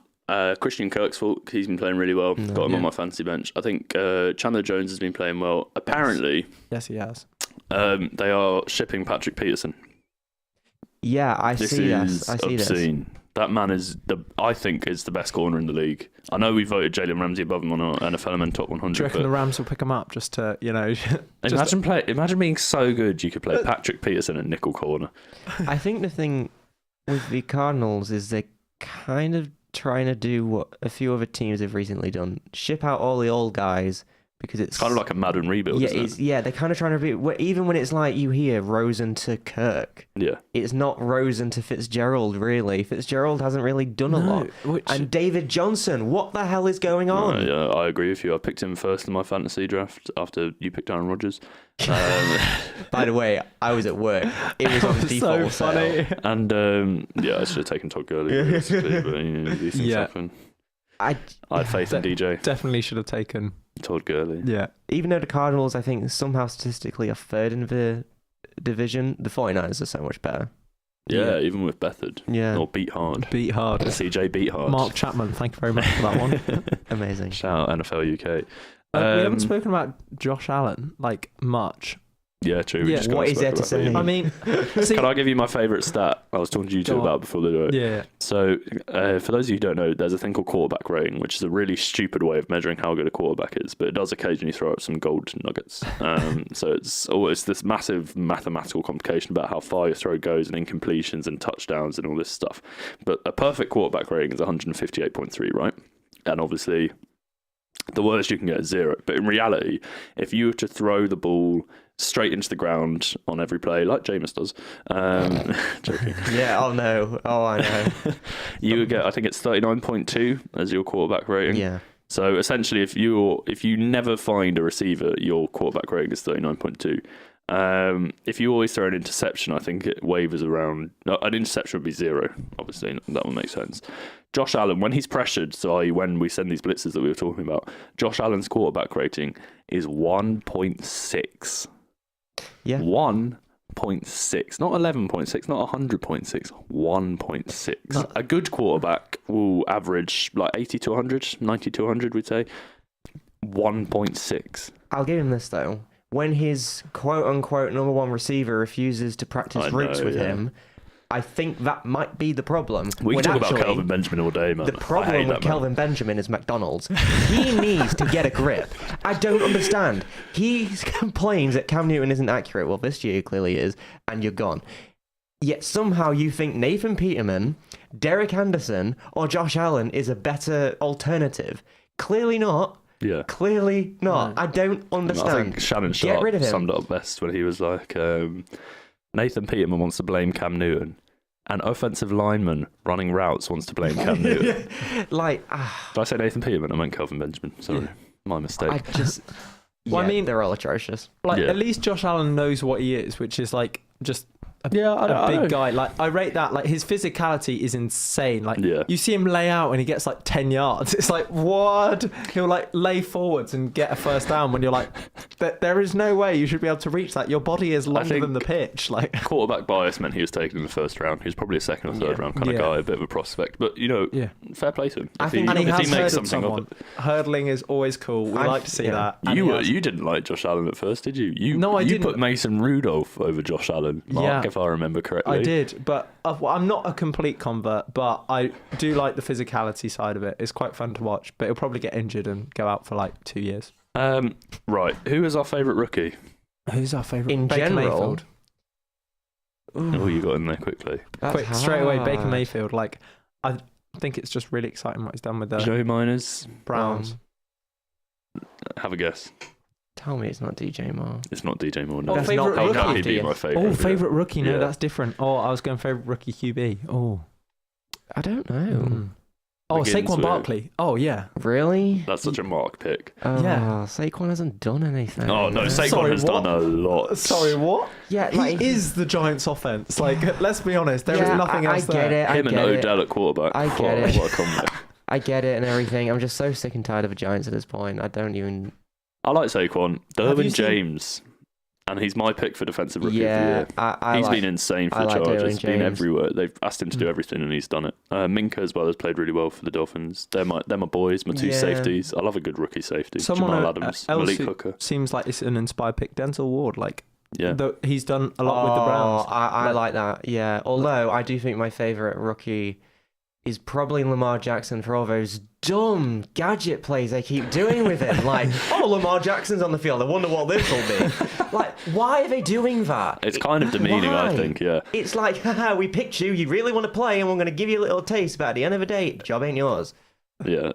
Christian Kirk's fault. He's been playing really well. Got him on my fantasy bench. I think Chandler Jones has been playing well. Apparently, Yes, he has. they are shipping Patrick Peterson. Yeah, I This see is this. I see this. obscene. That man is I think is the best corner in the league. I know we voted Jalen Ramsey above him on our NFLementary Top 100. Do you reckon but the Rams will pick him up just to, imagine being so good you could play Patrick Peterson at nickel corner. I think the thing with the Cardinals is they're kind of trying to do what a few other teams have recently done: ship out all the old guys because it's Kind of like a Madden rebuild, yeah, isn't it? they're kind of trying to be. Even when it's like you hear Rosen to Kirk, Yeah. it's not Rosen to Fitzgerald. Really, Fitzgerald hasn't really done a lot. And David Johnson, what the hell is going on? Yeah, I agree with you. I picked him first in my fantasy draft after you picked Aaron Rodgers. By the way, I was at work. It was on default. so funny. And I should have taken Todd Gurley, basically, but these things happen. I had faith in DJ. Definitely should have taken. Todd Gurley. Yeah. Even though the Cardinals, I think, somehow statistically are third in the division, the 49ers are so much better. Yeah, even with Bethard. Yeah. Or Beat Hard. Beat hard. CJ Beat Hard. Mark Chapman, thank you very much for that one. Amazing. Shout out NFL UK. We haven't spoken about Josh Allen, much. Yeah, true. We Yeah. just kinda What is spoke there to about say? that. I mean, see, Can I give you my favourite stat? I was talking to you two Go on. about before the do it. yeah. So, for those of you who don't know, there's a thing called quarterback rating, which is a really stupid way of measuring how good a quarterback is, but it does occasionally throw up some gold nuggets. So it's always this massive mathematical complication about how far your throw goes and incompletions and touchdowns and all this stuff. But a perfect quarterback rating is 158.3, right? And obviously, the worst you can get is 0. But in reality, if you were to throw the ball straight into the ground on every play, like Jameis does. Joking. Yeah, oh no. Oh, I know. You would get, I think it's 39.2 as your quarterback rating. Yeah. So essentially, if you never find a receiver, your quarterback rating is 39.2. If you always throw an interception, I think it wavers around. No, an interception would be 0. Obviously, that would make sense. Josh Allen, when he's pressured, so when we send these blitzes that we were talking about, Josh Allen's quarterback rating is 1.6. Yeah. 1.6, not 11.6, not 100.6, 1.6. A good quarterback will average like 80 to 100, 90 to 100, we'd say. 1.6. I'll give him this though. When his quote-unquote number one receiver refuses to practice routes with him, I think that might be the problem. We can talk about Kelvin Benjamin all day, man. The problem with Kelvin Benjamin is McDonald's. He needs to get a grip. I don't understand. He complains that Cam Newton isn't accurate. Well, this year clearly is, and you're gone. Yet somehow you think Nathan Peterman, Derek Anderson, or Josh Allen is a better alternative. Clearly not. Yeah. Clearly not. No. I don't understand. I think Shannon Sharp summed it up best when he was like, Nathan Peterman wants to blame Cam Newton. An offensive lineman running routes wants to blame Cam Newton. Did I say Nathan Peterman? I meant Kelvin Benjamin. Sorry. My mistake. I just... Well, I mean, they're all atrocious. Like, at least Josh Allen knows what he is, which is like just a big guy. Like, I rate that. Like, his physicality is insane. Like, you see him lay out and he gets like 10 yards. It's like, what? He'll like lay forwards and get a first down when you're like, there is no way you should be able to reach that. Your body is longer than the pitch. Like, quarterback bias meant he was taken in the first round. He was probably a second or third round kind of guy, a bit of a prospect. But, fair play to him. I think he makes something of it. Hurdling is always cool. We like to see that. You didn't like Josh Allen at first, did you? No, I didn't. You put Mason Rudolph over Josh Allen, Mark, if I remember correctly. I did, but I'm not a complete convert, but I do like the physicality side of it. It's quite fun to watch, but he'll probably get injured and go out for like 2 years. Right. Who is our favourite rookie? Who's our favourite? In Baker general. Mayfield. Oh, you got in there quickly. Straight away, Baker Mayfield. Like, I think it's just really exciting what he's done with the Joe Miners, Browns. Have a guess. Tell me it's not DJ Moore. It's not DJ Moore. No. Favourite rookie. How could he be my favourite? Favourite rookie. No, that's different. I was going favourite rookie QB. Oh, I don't know. Saquon Barkley. Oh, yeah. Really? That's such a Mark pick. Yeah. Saquon hasn't done anything. Oh, no, Saquon has done a lot. Sorry, what? Yeah, he is the Giants' offense. Like, let's be honest, there is nothing else there. Him and Odell at quarterback. I get it. What a combo. I get it and everything. I'm just so sick and tired of the Giants at this point. I don't even... I like Saquon. Derwin James. And he's my pick for defensive rookie of the year. He's been insane for the Chargers. He's been everywhere. They've asked him to do everything, and he's done it. Minka as well has played really well for the Dolphins. They're my boys, my two safeties. I love a good rookie safety. Jamal Adams, Malik Hooker. Seems like it's an inspired pick. Denzel Ward, he's done a lot with the Browns. I like that. Yeah. Although I do think my favorite rookie is probably Lamar Jackson for all those dumb gadget plays they keep doing with him. Like, Lamar Jackson's on the field. I wonder what this will be. Like, why are they doing that? It's kind of demeaning, I think, yeah. It's like, haha, we picked you. You really want to play, and we're going to give you a little taste, but at the end of the day, the job ain't yours. Yeah,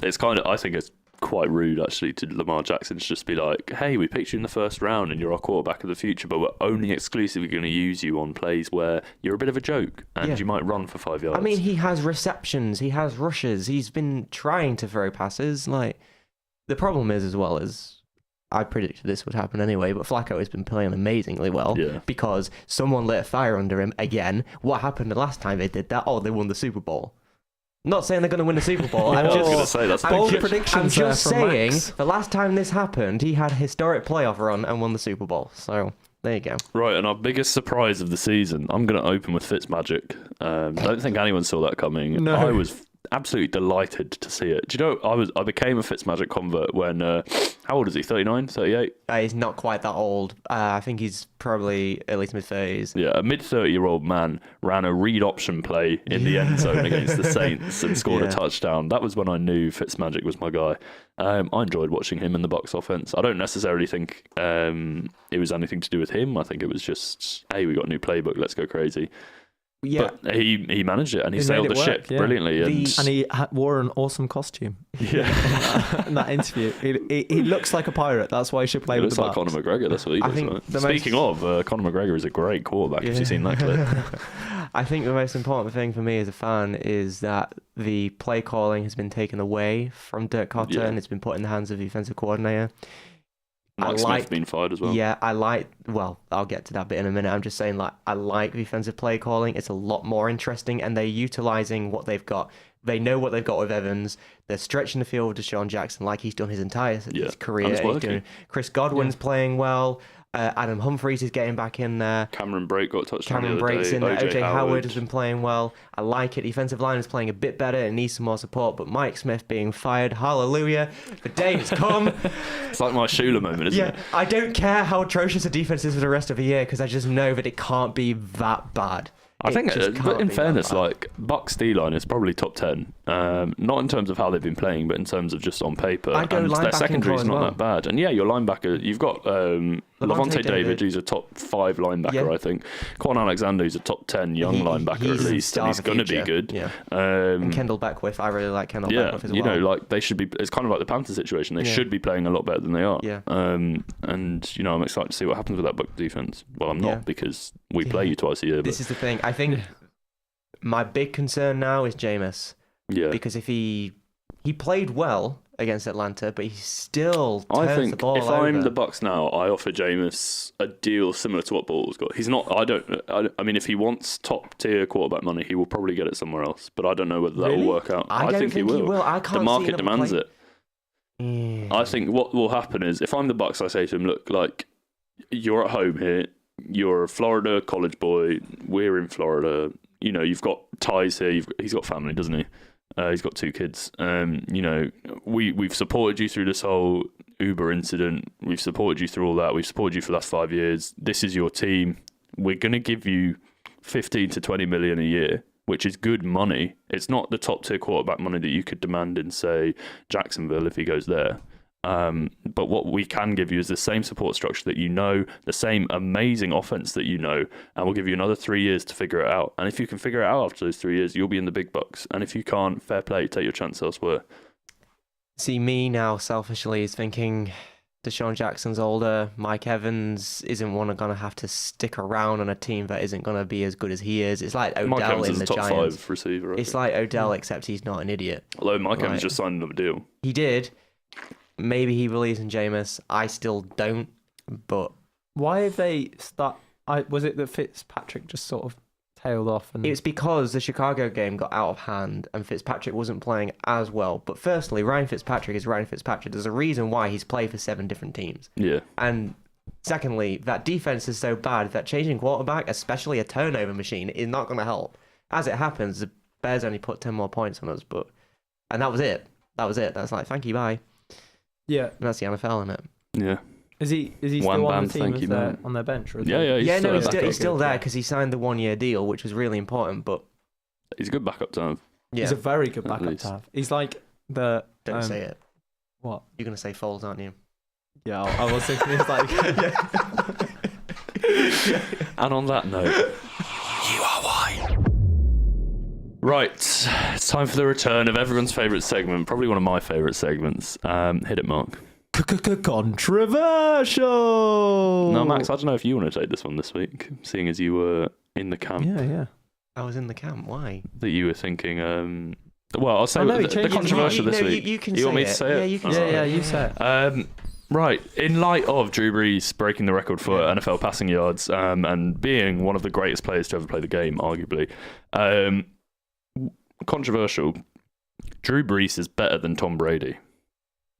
It's kind of, I think it's quite rude, actually, to Lamar Jackson to just be like, hey, we picked you in the first round and you're our quarterback of the future, but we're only exclusively going to use you on plays where you're a bit of a joke and you might run for 5 yards. I mean, he has receptions, he has rushes, he's been trying to throw passes. Like, the problem is, as well, as I predicted this would happen anyway, but Flacco has been playing amazingly well because someone lit a fire under him again. What happened the last time they did that? They won the Super Bowl. Not saying they're going to win the Super Bowl. I'm just saying the last time this happened, he had a historic playoff run and won the Super Bowl. So there you go. Right, and our biggest surprise of the season, I'm going to open with Fitzmagic. Don't think anyone saw that coming. No. I was absolutely delighted to see it. Do you know, I became a Fitzmagic convert when, how old is he, 39, 38? He's not quite that old. I think he's probably at least mid-30s. Yeah, a mid-30-year-old man ran a read option play in the end zone against the Saints and scored a touchdown. That was when I knew Fitzmagic was my guy. I enjoyed watching him in the Bucs offense. I don't necessarily think it was anything to do with him. I think it was just, hey, we got a new playbook, let's go crazy. Yeah. But he managed it and he He sailed made the it ship work, yeah. brilliantly. And he wore an awesome costume. Yeah. In that interview, he looks like a pirate. That's why he should play He with looks the like Bucks. Conor McGregor. That's what he I looks think like. the Speaking of, Conor McGregor is a great quarterback. Have you seen that clip? I think the most important thing for me as a fan is that the play calling has been taken away from Dirk Cotter and it's been put in the hands of the defensive coordinator. Mike Smith been fired as well. Yeah, well, I'll get to that bit in a minute. I'm just saying, like, I like defensive play calling. It's a lot more interesting, and they're utilizing what they've got. They know what they've got with Evans. They're stretching the field with Deshaun Jackson like he's done his entire his career. And it's working. Chris Godwin's playing well. Adam Humphries is getting back in there. Cameron Brake got touched on the Cameron other Brake's day. in there. OJ Howard has been playing well. I like it. Defensive line is playing a bit better. It needs some more support. But Mike Smith being fired, hallelujah. The day has come. It's like my Shula moment, isn't it? I don't care how atrocious the defense is for the rest of the year because I just know that it can't be that bad. I think, but in fairness, that bad. like Bucks D-line is probably top 10. Not in terms of how they've been playing, but in terms of just on paper. I'd go and their linebacking secondary is as not well. that bad. And yeah, your linebacker, you've got Levante David, who's a top 5 linebacker, I think. Quan Alexander, who's a top 10 young linebacker he's at least, and he's going to be good. Yeah. And Kendall Beckwith, I really like Kendall Beckwith as well. You know, like they should be. It's kind of like the Panthers situation. They should be playing a lot better than they are. Yeah. And you know, I'm excited to see what happens with that Bucks defense. Well, I'm not because we play you twice a year. This is the thing. I think my big concern now is Jameis. Yeah. Because if he played well against Atlanta, but he still turns I think the ball if over. I'm the Bucks now, I offer Jameis a deal similar to what Ball's got. He's not. I mean, if he wants top tier quarterback money, he will probably get it somewhere else. But I don't know whether that will work out. I don't think he will. I can't The see market him demands play- it. I think what will happen is if I'm the Bucks, I say to him, look, like you're at home here. You're a Florida college boy. We're in Florida. You know, you've got ties here. He's got family, doesn't he? He's got 2 kids. You know, we've supported you through this whole Uber incident. We've supported you through all that. We've supported you for the last 5 years. This is your team. We're going to give you 15 to 20 million a year, which is good money. It's not the top tier quarterback money that you could demand in, say, Jacksonville if he goes there. But what we can give you is the same support structure that you know, the same amazing offense that you know, and we'll give you another 3 years to figure it out. And if you can figure it out after those 3 years, you'll be in the big bucks. And if you can't, fair play, take your chance elsewhere. See, me now selfishly is thinking Deshaun Jackson's older. Mike Evans isn't going to have to stick around on a team that isn't going to be as good as he is. It's like Odell Mike Evans in is the a top Giants. 5 receiver. It's like Odell, except he's not an idiot. Although Mike Evans just signed another deal. He did. Maybe he believes in Jameis. I still don't. But Why have they was it that Fitzpatrick just sort of tailed off? And it's because the Chicago game got out of hand and Fitzpatrick wasn't playing as well. But firstly, Ryan Fitzpatrick is Ryan Fitzpatrick. There's a reason why he's played for 7 different teams. Yeah. And secondly, that defense is so bad that changing quarterback, especially a turnover machine, is not going to help. As it happens, the Bears only put 10 more points on us, and that was it. That's like, thank you, bye. Yeah. And that's the NFL, isn't it? Yeah. Is he One still on band, the team thank you, man. on their bench? Or is Yeah, he... yeah. He's still there because he signed the 1-year deal, which was really important. But he's a good backup to have. yeah, He's a very good backup least. to have. He's like the... don't say it. What? You're gonna say Foles, aren't you? Yeah, I was thinking it's like... And on that note, you are why. Right, it's time for the return of everyone's favourite segment, probably one of my favourite segments. Hit it, Mark. Controversial! No, Max, I don't know if you want to take this one this week, seeing as you were in the camp. Yeah. I was in the camp. Why? That you were thinking, well, I'll say the controversial this week. You can you say want me it. to say it? Yeah, you can All say right. Yeah, it. you say it. Right, in light of Drew Brees breaking the record for NFL passing yards and being one of the greatest players to ever play the game, arguably, controversial, Drew Brees is better than Tom Brady.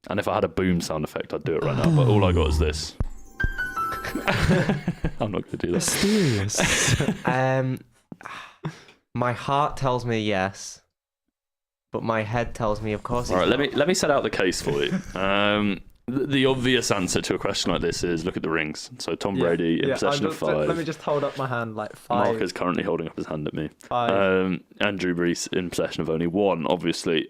And if I had a boom sound effect, I'd do it right now, but all I got is this. I'm not going to do that. Mysterious. My heart tells me yes, but my head tells me, of course. All right, let me set out the case for you. The obvious answer to a question like this is look at the rings. So Tom Brady in possession of 5. Let me just hold up my hand like 5. Mark is currently holding up his hand at me. 5. And Drew Brees in possession of only 1, obviously.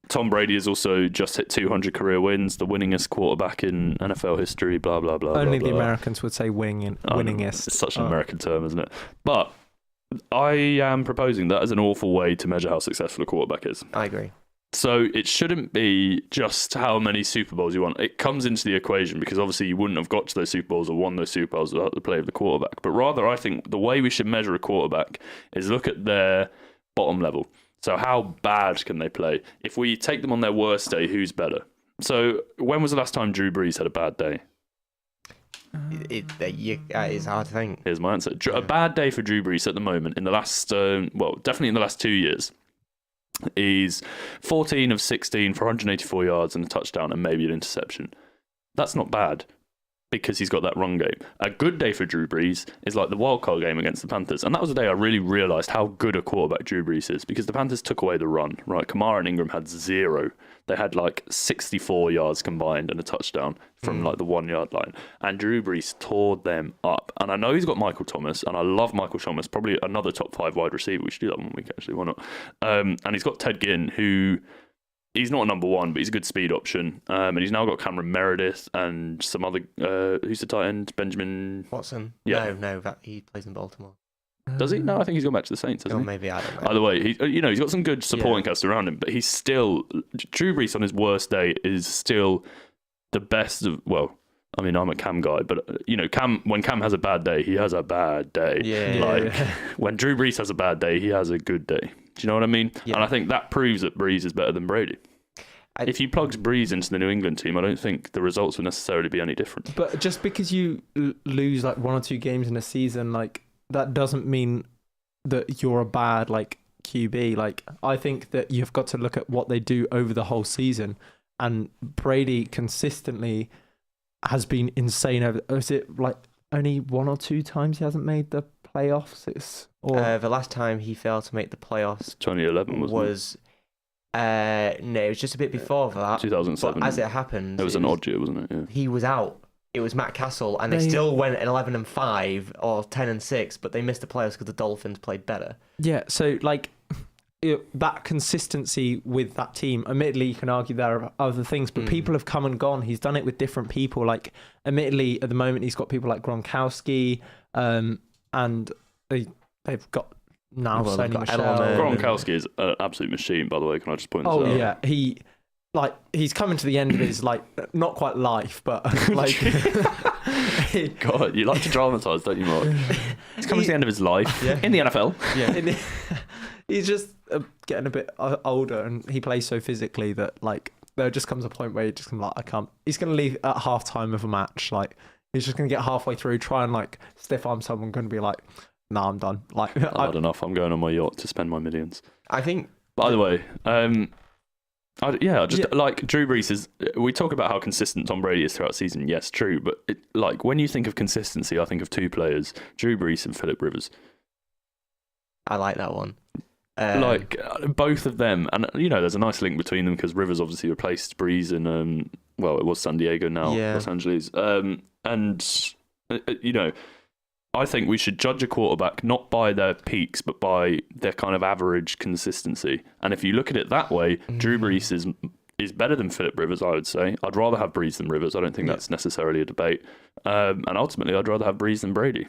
Tom Brady has also just hit 200 career wins, the winningest quarterback in NFL history, blah, blah, blah. Only blah, the blah. Americans would say winningest. It's such an American term, isn't it? But I am proposing that as an awful way to measure how successful a quarterback is. I agree. So it shouldn't be just how many Super Bowls you won. It comes into the equation because obviously you wouldn't have got to those Super Bowls or won those Super Bowls without the play of the quarterback. But rather, I think the way we should measure a quarterback is look at their bottom level. So how bad can they play? If we take them on their worst day, who's better? So when was the last time Drew Brees had a bad day? It's hard to think. Here's my answer. A bad day for Drew Brees at the moment in the last, definitely in the last 2 years, is 14 of 16 for 184 yards and a touchdown and maybe an interception. That's not bad because he's got that run game. A good day for Drew Brees is like the wildcard game against the Panthers. And that was the day I really realised how good a quarterback Drew Brees is because the Panthers took away the run, right? Kamara and Ingram had 0. They had like 64 yards combined and a touchdown from like the 1 yard line. And Drew Brees tore them up. And I know he's got Michael Thomas, and I love Michael Thomas, probably another top 5 wide receiver. We should do that one week, actually. Why not? And he's got Ted Ginn, who he's not a number one, but he's a good speed option. And he's now got Cameron Meredith and some other, who's the tight end? Benjamin Watson? Yeah. No, he plays in Baltimore. Does he? No, I think he's gone back to the Saints, hasn't he? Maybe, I don't know. Either way, he's got some good supporting cast around him, but he's still, Drew Brees on his worst day is still the best of, well, I mean, I'm a Cam guy, but when Cam has a bad day, he has a bad day. When Drew Brees has a bad day, he has a good day. Do you know what I mean? Yeah. And I think that proves that Brees is better than Brady. If you plugged Brees into the New England team, I don't think the results would necessarily be any different. But just because you lose like 1 or 2 games in a season, like that doesn't mean that you're a bad like QB. Like I think that you've got to look at what they do over the whole season, and Brady consistently has been insane. Is it like only 1 or 2 times he hasn't made the playoffs? The last time he failed to make the playoffs 2011 was no, it was just a bit before that. 2007. But as it happened, it was an odd year, wasn't it? Yeah. He was out. It was Matt Castle, and they still went 11-5 or 10-6, but they missed the playoffs because the Dolphins played better. Yeah, so like that consistency with that team. Admittedly, you can argue there are other things, but people have come and gone. He's done it with different people. Like, admittedly, at the moment, he's got people like Gronkowski, and they've got now Sony Michel. Gronkowski is an absolute machine, by the way. Can I just point this out? Oh yeah, he's coming to the end of his like not quite life, but like God, you like to dramatise, don't you, Mark? He's coming to the end of his life in the NFL. Yeah, he's just getting a bit older, and he plays so physically that like there just comes a point where he just can like I can't. He's gonna leave at half time of a match. Like he's just gonna get halfway through, try and like stiff arm someone, gonna be like, "Nah, I'm done." Like I've had enough. I'm going on my yacht to spend my millions. I think. By the way, like Drew Brees is. We talk about how consistent Tom Brady is throughout the season. Yes, true, but like when you think of consistency, I think of 2 players: Drew Brees and Philip Rivers. I like that one. Both of them, and there's a nice link between them because Rivers obviously replaced Brees in it was San Diego, now Los Angeles, I think we should judge a quarterback not by their peaks, but by their kind of average consistency. And if you look at it that way, Drew Brees is better than Philip Rivers, I would say. I'd rather have Brees than Rivers. I don't think that's necessarily a debate. And ultimately, I'd rather have Brees than Brady.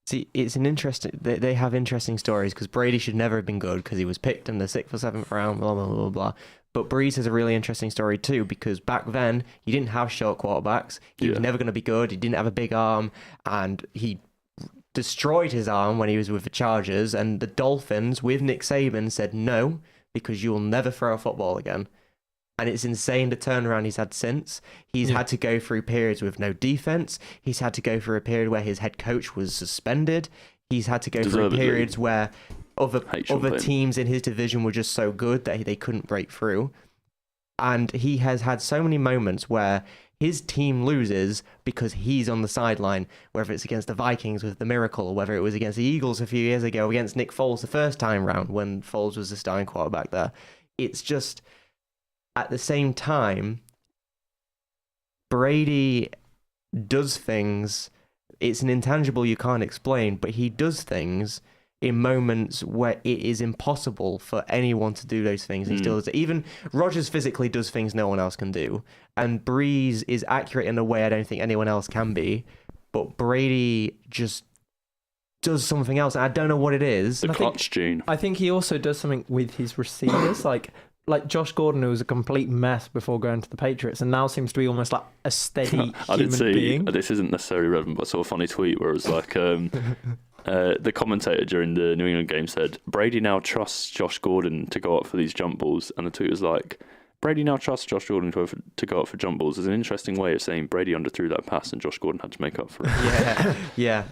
See, it's an interesting. They have interesting stories because Brady should never have been good because he was picked in the 6th or 7th round. Blah blah blah blah. But Brees has a really interesting story too because back then you didn't have short quarterbacks. He was never going to be good. He didn't have a big arm, and he destroyed his arm when he was with the Chargers. And the Dolphins, with Nick Saban, said no because you will never throw a football again. And it's insane the turnaround he's had since. He's had to go through periods with no defense. He's had to go through a period where his head coach was suspended. He's had to go through periods where other teams in his division were just so good that they couldn't break through. And he has had so many moments where his team loses because he's on the sideline, whether it's against the Vikings with the miracle, or whether it was against the Eagles a few years ago against Nick Foles the first time round when Foles was the starting quarterback there. It's just... At the same time, Brady does things, it's an intangible you can't explain, but he does things in moments where it is impossible for anyone to do those things. He still does it. Even Rodgers physically does things no one else can do. And Brees is accurate in a way I don't think anyone else can be. But Brady just does something else, and I don't know what it is. The clutch gene. I think he also does something with his receivers, like Josh Gordon, who was a complete mess before going to the Patriots, and now seems to be almost like a steady I did human see, being. this isn't necessarily relevant, but I saw a funny tweet where it was like, the commentator during the New England game said, Brady now trusts Josh Gordon to go up for these jump balls, and the tweet was like, Brady now trusts Josh Gordon to go up for jump balls is an interesting way of saying Brady underthrew that pass and Josh Gordon had to make up for it. Yeah.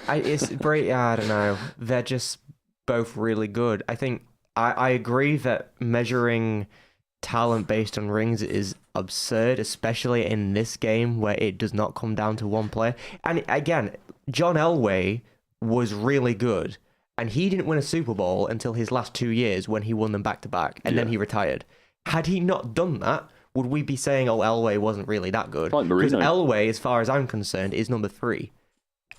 It's Brady. I don't know. They're just both really good. I think I agree that measuring talent based on rings is absurd, especially in this game where it does not come down to one player. And again, John Elway was really good, and he didn't win a Super Bowl until his last 2 years when he won them back to back, and then he retired. Had he not done that, would we be saying, oh, Elway wasn't really that good? Because Elway, as far as I'm concerned, is number 3.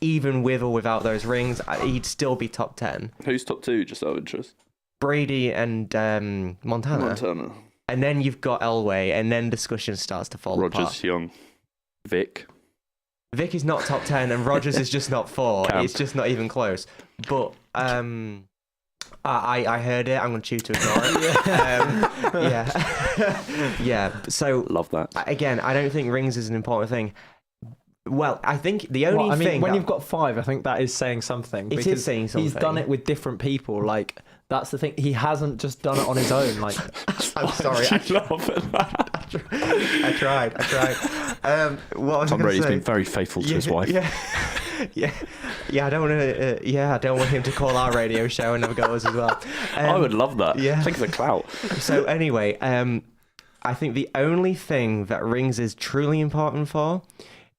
Even with or without those rings, he'd still be top 10. Who's top 2, just out of interest? Brady and Montana. And then you've got Elway, and then discussion starts to fall apart. Rodgers, Young, Vic. Vic is not top 10, and Rodgers is just not 4. Camp. It's just not even close. But I heard it. I'm going to choose to ignore it. Yeah. So Love that. Again, I don't think rings is an important thing. Well, I think the only thing when you've got 5, I think that is saying something. It is saying something. He's done it with different people. Like, that's the thing. He hasn't just done it on his own. Like, I'm sorry. I tried. What was Tom I Brady's say? been very faithful to his wife. Yeah. I don't want to. I don't want him to call our radio show and have go us as well. I would love that. Yeah. Think of the clout. So anyway, I think the only thing that rings is truly important for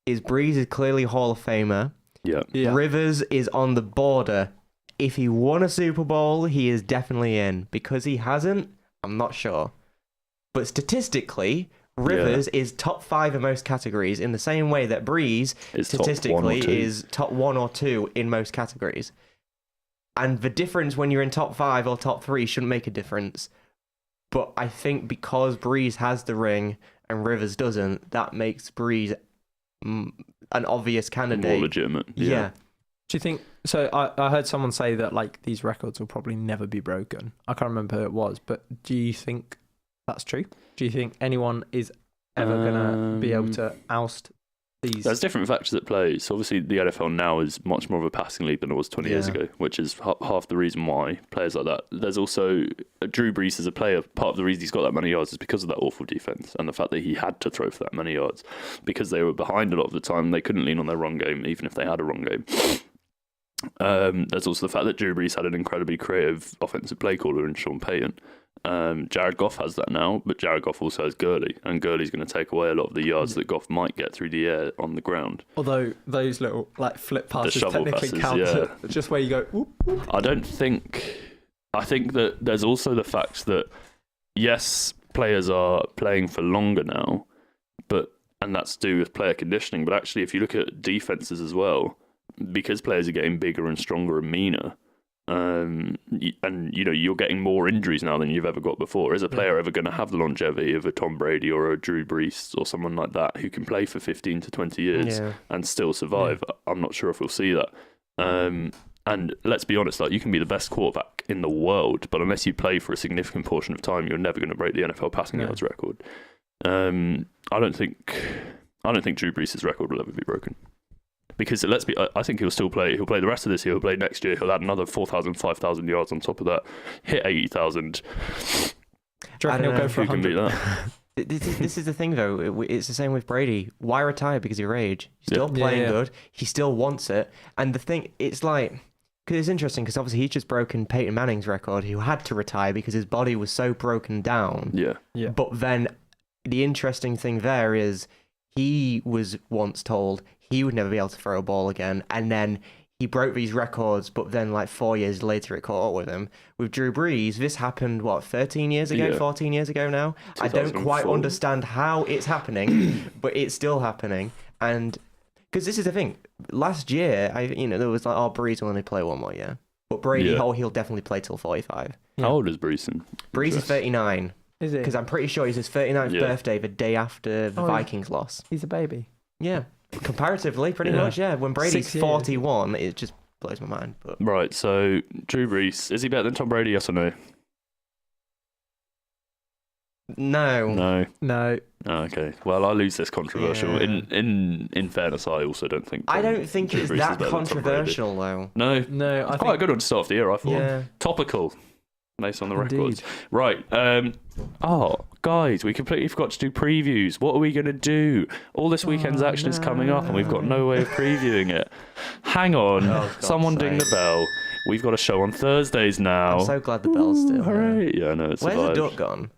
is Brees is clearly a Hall of Famer. Yeah. Rivers is on the border. If he won a Super Bowl, he is definitely in. Because he hasn't, I'm not sure. But statistically, Rivers is top 5 in most categories in the same way that Brees statistically is top 1 or 2 in most categories. And the difference when you're in top 5 or top 3 shouldn't make a difference. But I think because Brees has the ring and Rivers doesn't, that makes Brees an obvious candidate. More legitimate. Yeah. do you think? So I heard someone say that like these records will probably never be broken. I can't remember who it was, but do you think that's true? Do you think anyone is ever gonna be able to oust these? There's different factors at play. So obviously the NFL now is much more of a passing league than it was 20 years ago, which is half the reason why players like that. There's also Drew Brees as a player. Part of the reason he's got that many yards is because of that awful defense and the fact that he had to throw for that many yards because they were behind a lot of the time. They couldn't lean on their run game, even if they had a run game. There's also the fact that Drew Brees had an incredibly creative offensive play caller in Sean Payton. Jared Goff has that now, but Jared Goff also has Gurley, and Gurley's going to take away a lot of the yards that Goff might get through the air on the ground. Although those little like flip passes technically passes, count, just where you go. Whoop, whoop. I think that there's also the fact that yes, players are playing for longer now, and that's to do with player conditioning. But actually, if you look at defenses as well, because players are getting bigger and stronger and meaner. And you're getting more injuries now than you've ever got before. Is a player ever going to have the longevity of a Tom Brady or a Drew Brees or someone like that who can play for 15 to 20 years and still survive? I'm not sure if we'll see that. And let's be honest, like you can be the best quarterback in the world, but unless you play for a significant portion of time, you're never going to break the NFL passing yards record. I don't think Drew Brees' record will ever be broken. Because I think he'll still play. He'll play the rest of this year. He'll play next year. He'll add another 4,000, 5,000 yards on top of that. Hit 80,000. Do you reckon he'll go for 100? Who can beat that? This is the thing, though. It's the same with Brady. Why retire because of your age? He's still playing good. He still wants it. And the thing, it's like, because it's interesting, because obviously he's just broken Peyton Manning's record, who had to retire because his body was so broken down. Yeah. But then the interesting thing there is he was once told he would never be able to throw a ball again. And then he broke these records, but then like 4 years later, it caught up with him. With Drew Brees, this happened, 13 years ago, 14 years ago now? I don't quite understand how it's happening, but it's still happening. And because this is the thing, last year, there was like, Brees will only play one more year. But Brady, he'll definitely play till 45. How old is Brees? Brees is 39. Is he? Because I'm pretty sure he's his 39th birthday the day after the Vikings loss. He's a baby. Yeah. Comparatively, pretty Yeah. much, yeah. When Brady's 6 years. 41, it just blows my mind. But Right, so Drew Brees, is he better than Tom Brady, yes or no? no. No. Oh, okay. Well, I lose this controversial. Yeah. In fairness, I also don't think. I don't think Drew it's Brees is that better than Tom Brady. controversial, though. No, No, I quite a think good one to start off the year. I thought. Yeah. Topical, based on the records. Indeed. Right. Oh, guys, we completely forgot to do previews. What are we going to do? All this weekend's action is coming up, and we've got no way of previewing it. Hang on. God's Someone ding the sake. bell. We've got a show on Thursdays now. I'm so glad the bell's still there. Hooray. Yeah, no, it's Where's survived. the duck gone?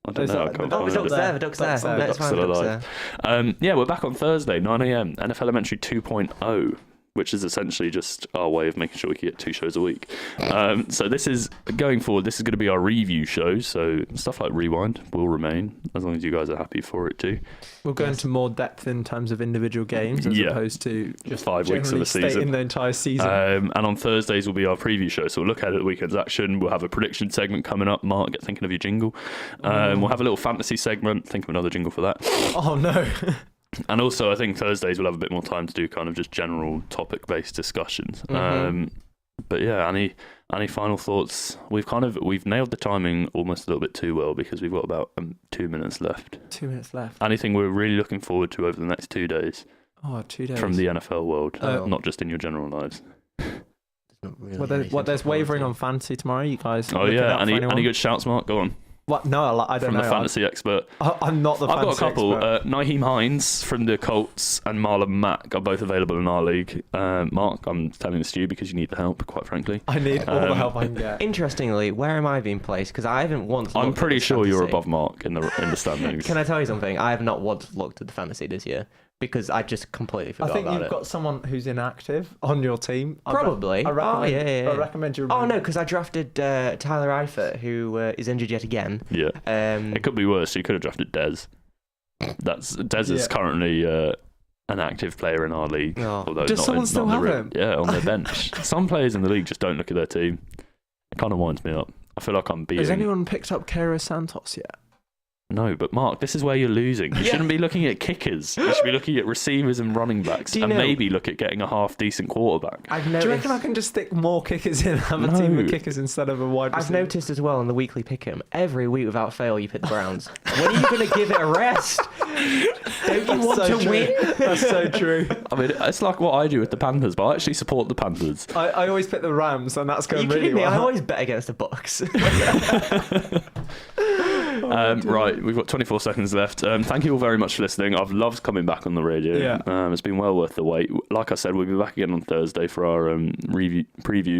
I don't Is know. I that- can't Oh, Oh, find the duck's it. there. The duck's there. Duck's there. No, it's Duck's fine. still The duck's alive. there. Yeah, we're back on Thursday, 9 a.m. NFL Elementary 2.0, which is essentially just our way of making sure we can get 2 shows a week. So this is, going forward, this is going to be our review show. So stuff like Rewind will remain, as long as you guys are happy for it too. we'll go into more depth in terms of individual games as Yeah. opposed to just 5 weeks of generally a season. stating the entire season. And on Thursdays will be our preview show. So we'll look ahead at the weekend's action. We'll have a prediction segment coming up. Mark, get thinking of your jingle. We'll have a little fantasy segment. Think of another jingle for that. Oh no. And also, I think Thursdays we'll have a bit more time to do kind of just general topic-based discussions. But yeah, any final thoughts? We've nailed the timing almost a little bit too well because we've got about 2 minutes left. 2 minutes left. Anything we're really looking forward to over the next 2 days Oh, 2 days. from the NFL world, Oh. not just in your general lives. Not really Well, there's anything to there's look forward wavering to. on fantasy tomorrow. You guys. Oh looking yeah, out for any anyone? good shouts, Mark? Go on. What? No, I don't From know. the fantasy expert. I'm not the I've got a fantasy couple. expert. Naheem Hines from the Colts and Marlon Mack are both available in our league. Mark, I'm telling this to you because you need the help, quite frankly. I need all the um, help I can get. Interestingly, where am I being placed? Because I haven't once. I'm looked at pretty this sure you're fantasy. above Mark in the standings. Can I tell you something? I have not once looked at the fantasy this year because I just completely I forgot think about you've it. got someone who's inactive on your team. Probably. I recommend, yeah. I recommend you. Oh remove- no, because I drafted Tyler Eifert, who is injured yet again. Yeah, Um, it could be worse. You could have drafted Dez. Dez is Yeah. currently an active player in our league. Oh. Although Does not someone in, still not on the have rim. him? Yeah, on their bench. Some players in the league just don't look at their team. It kind of winds me up. I feel like I'm being. Has anyone picked up Keira Santos yet? No, but Mark, this is where you're losing. You Yeah. shouldn't be looking at kickers. You should be looking at receivers and running backs, Do you and know- maybe look at getting a half decent quarterback. I've Do noticed. you reckon I can just stick more kickers in and have a team No. of kickers instead of a wide I've receiver? noticed as well on the weekly pick'em, every week without fail, you pick the Browns. When are you going to give it a rest? Don't you want to win? That's so true. I mean, it's like what I do with the Panthers, but I actually support the Panthers. I always pick the Rams, and that's Are going you really kidding me? well. I always bet against the Bucks. Right, we've got 24 seconds left. Thank you all very much for listening. I've loved coming back on the radio. Yeah. It's been well worth the wait. Like I said, we'll be back again on Thursday for our preview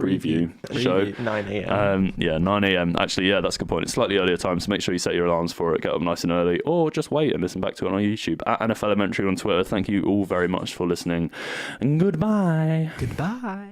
show. 9 a.m. 9 a.m. Actually, yeah, that's a good point. It's slightly earlier time, so make sure you set your alarms for it. Get up nice and early, or just wait and listen back to it on YouTube at NFLementary on Twitter. Thank you all very much for listening, and goodbye. Goodbye.